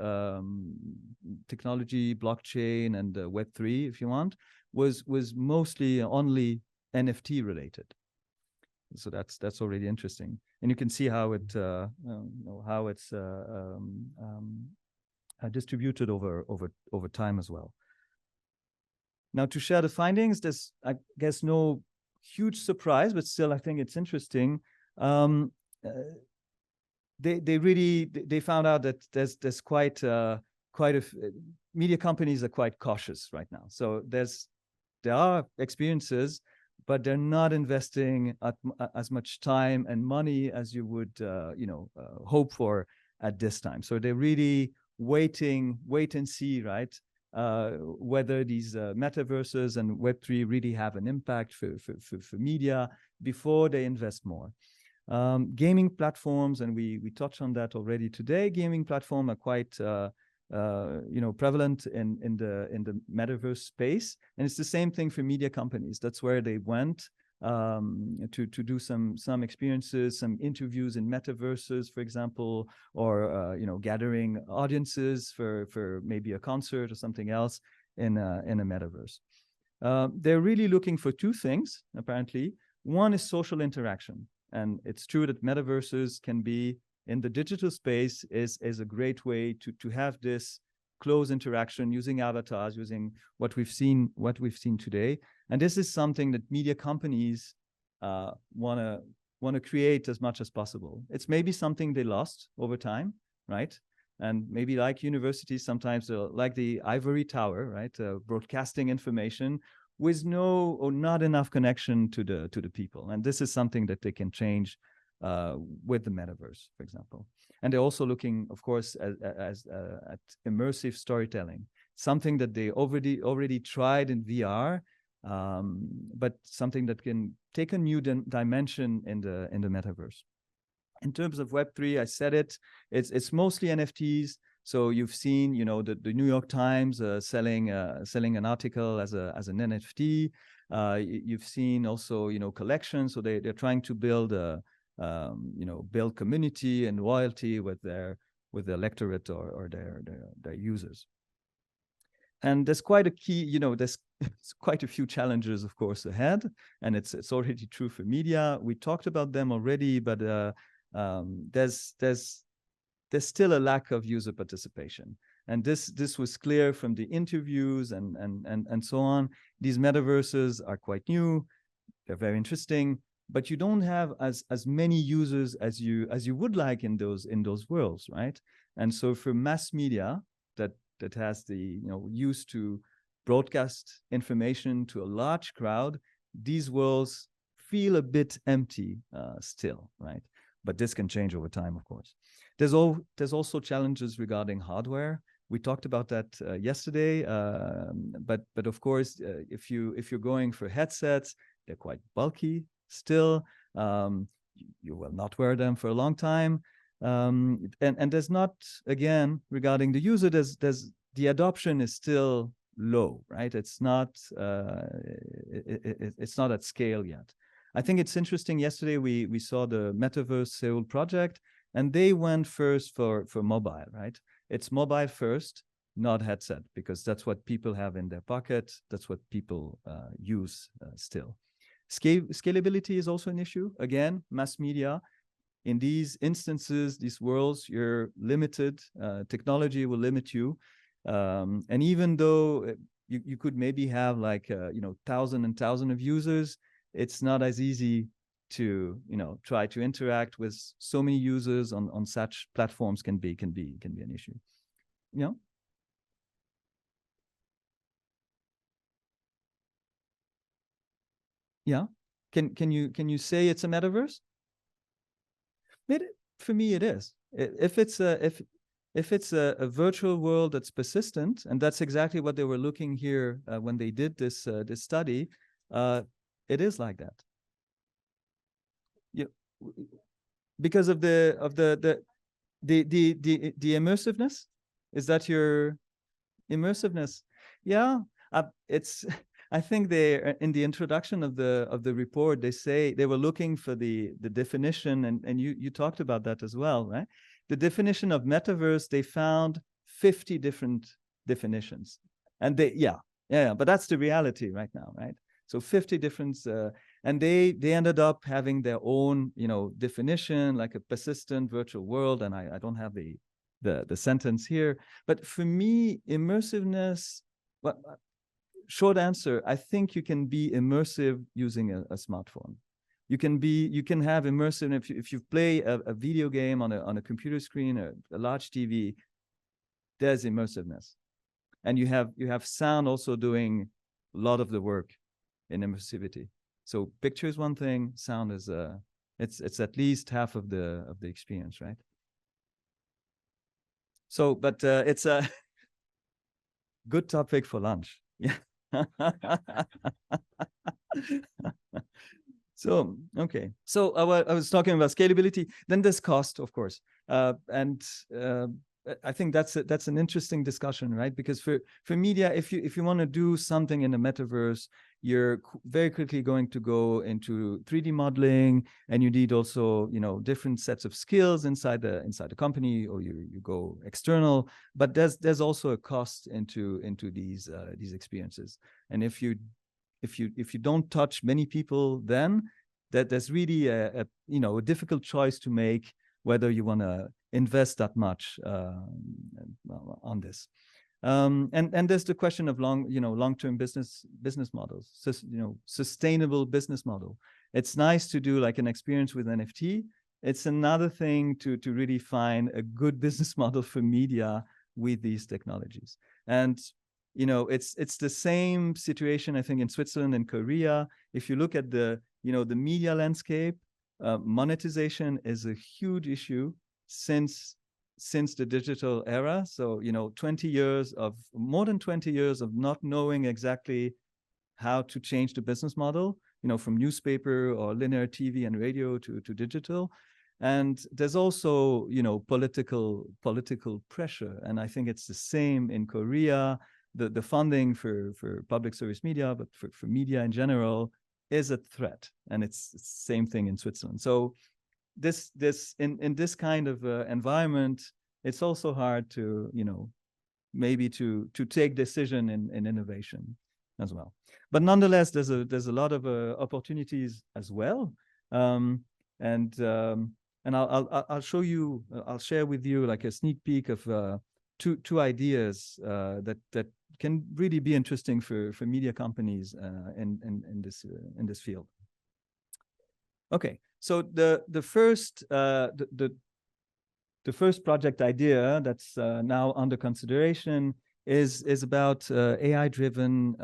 technology, blockchain, and Web3, if you want, was mostly only NFT related. So that's already interesting, and you can see how it's distributed over time as well. Now, to share the findings, there's, I guess, no huge surprise, but still I think it's interesting. They found out that there's quite a media companies are quite cautious right now. So there are experiences, but they're not investing as much time and money as you would hope for at this time. So they're really wait and see, right? Whether these metaverses and Web3 really have an impact for media before they invest more. Gaming platforms, and we touched on that already today. Gaming platforms are quite prevalent in the metaverse space, and it's the same thing for media companies. That's where they went to do some experiences, some interviews in metaverses, for example, or gathering audiences for maybe a concert or something else in a metaverse. They're really looking for two things, apparently. One is social interaction, and it's true that metaverses can be in the digital space is a great way to have this close interaction using avatars, using what we've seen today. And this is something that media companies want to create as much as possible. It's maybe something they lost over time, right? And maybe like universities, sometimes like the ivory tower, right? Broadcasting information with no or not enough connection to the people. And this is something that they can change with the metaverse, for example. And they're also looking, of course, at immersive storytelling, something that they already tried in VR, but something that can take a new dimension in the metaverse. In terms of Web3, I said it's mostly NFTs. So you've seen, the New York Times selling an article as an NFT. You've seen also, collections. So they're trying to build build community and loyalty with their electorate or their users. And there's quite there's quite a few challenges, of course, ahead, and it's already true for media. We talked about them already, but there's still a lack of user participation, and this was clear from the interviews and so on. These metaverses are quite new; they're very interesting, but you don't have as many users as you would like in those worlds, right? And so for mass media that has the used to broadcast information to a large crowd, these worlds feel a bit empty still, right? But this can change over time, of course. There's also challenges regarding hardware. We talked about that yesterday, but of course, if you're going for headsets, they're quite bulky still. You will not wear them for a long time. And there's not, again, regarding the user, there's the adoption is still low, right? It's not it's not at scale yet. I think it's interesting. Yesterday we saw the Metaverse Seoul project, and they went first for mobile, right? It's mobile first, not headset, because that's what people have in their pocket. That's what people use still. Scalability is also an issue. Again, mass media. In these instances, these worlds, you're limited. Technology will limit you. And even though you could maybe have like, thousands and thousands of users, it's not as easy to, try to interact with so many users on such platforms can be an issue. Yeah. Yeah. Can you say it's a metaverse? For me, it is. If it's a virtual world that's persistent, and that's exactly what they were looking here when they did this study, it is like that. Yeah, because of the immersiveness. Is that your immersiveness? Yeah, it's. I think they, in the introduction of the report, they say they were looking for the definition, and you talked about that as well, right? The definition of metaverse, they found 50 different definitions, and but that's the reality right now, right? So 50 different, and they ended up having their own, definition, like a persistent virtual world, and I don't have the sentence here, but for me, immersiveness, well. Short answer, I think you can be immersive using a smartphone. You can have immersive if you play a video game on a computer screen, a large TV. There's immersiveness, and you have sound also doing a lot of the work in immersivity. So picture is one thing, sound is it's at least half of the experience, right? So, but it's a good topic for lunch. Yeah. So, okay. So I was talking about scalability. Then there's cost, of course. I think that's an interesting discussion, right? Because for media, if you want to do something in the metaverse, you're very quickly going to go into 3D modeling, and you need also, you know, different sets of skills inside the company, or you go external. But there's also a cost into these experiences. And if you don't touch many people, then there's really a difficult choice to make, whether you want to invest that much on this. And there's the question of long-term business models, sustainable business model. It's nice to do like an experience with NFT. It's another thing to really find a good business model for media with these technologies. And it's the same situation, I think, in Switzerland and Korea. If you look at the media landscape, monetization is a huge issue since the digital era. So, more than 20 years of not knowing exactly how to change the business model, from newspaper or linear TV and radio to digital. And there's also, political pressure. And I think it's the same in Korea. The funding for public service media, but for media in general, is a threat. And it's the same thing in Switzerland. So in this kind of environment, it's also hard to, maybe to take decision in innovation as well. But nonetheless, there's a lot of opportunities as well. And I'll share with you like a sneak peek of two ideas that can really be interesting for media companies in this field. Okay, so the first project idea that's now under consideration is about AI-driven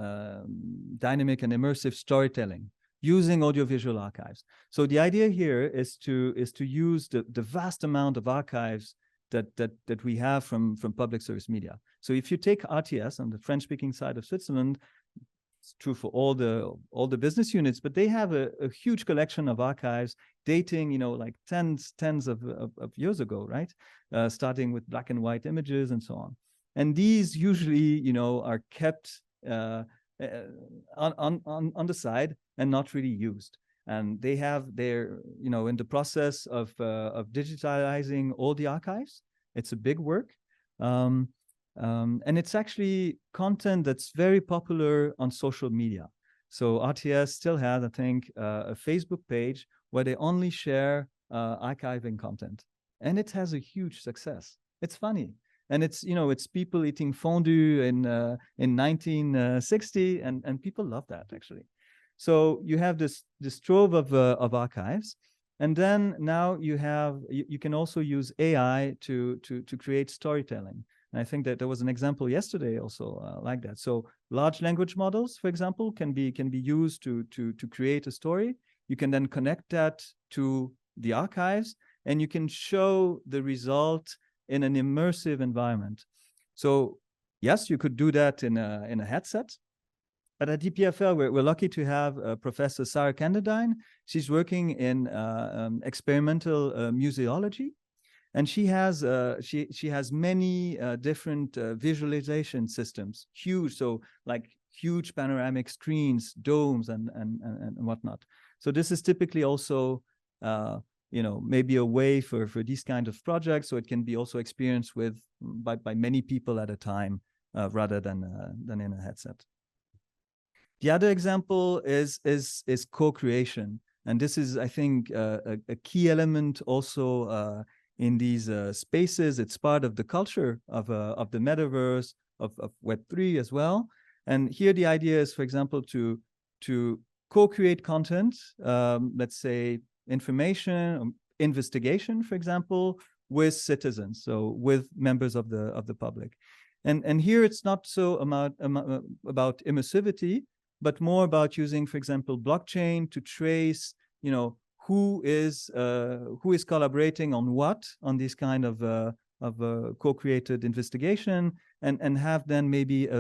dynamic and immersive storytelling using audiovisual archives. So the idea here is to use the vast amount of archives that we have from public service media. So if you take RTS on the French-speaking side of Switzerland, it's true for all the business units, but they have a huge collection of archives dating, like tens of years ago, right? Starting with black and white images and so on. And these usually, are kept on the side and not really used. And they're in the process of digitalizing all the archives. It's a big work. And it's actually content that's very popular on social media. So RTS still has, I think, a Facebook page where they only share archiving content. And it has a huge success. It's funny. And it's people eating fondue in 1960, and people love that, actually. So you have this trove of archives, and then now you can also use AI to create storytelling. And I think that there was an example yesterday also like that. So large language models, for example, can be used to create a story. You can then connect that to the archives, and you can show the result in an immersive environment. So yes, you could do that in a headset. But at DPFL, we're lucky to have Professor Sarah Canderdine. She's working in experimental museology, and she has many different visualization systems, huge, so like huge panoramic screens, domes, and whatnot. So this is typically also maybe a way for these kind of projects, so it can be also experienced by many people at a time rather than in a headset. The other example is co-creation, and this is, I think, a key element also in these spaces. It's part of the culture of the metaverse, of Web3 as well. And here the idea is, for example, to co-create content, let's say information, investigation, for example, with citizens, so with members of the public. And here it's not so about immersivity, but more about using, for example, blockchain to trace, who is collaborating on what on this kind of co-created investigation, and have then maybe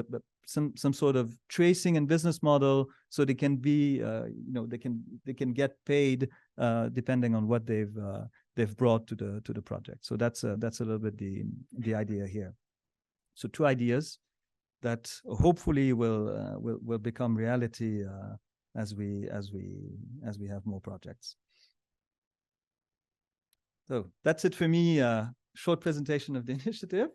some sort of tracing and business model, so they can be they can get paid depending on what they've brought to the project. So that's a little bit the idea here. So 2 ideas that hopefully will become reality as we have more projects. So that's it for me. Short presentation of the initiative.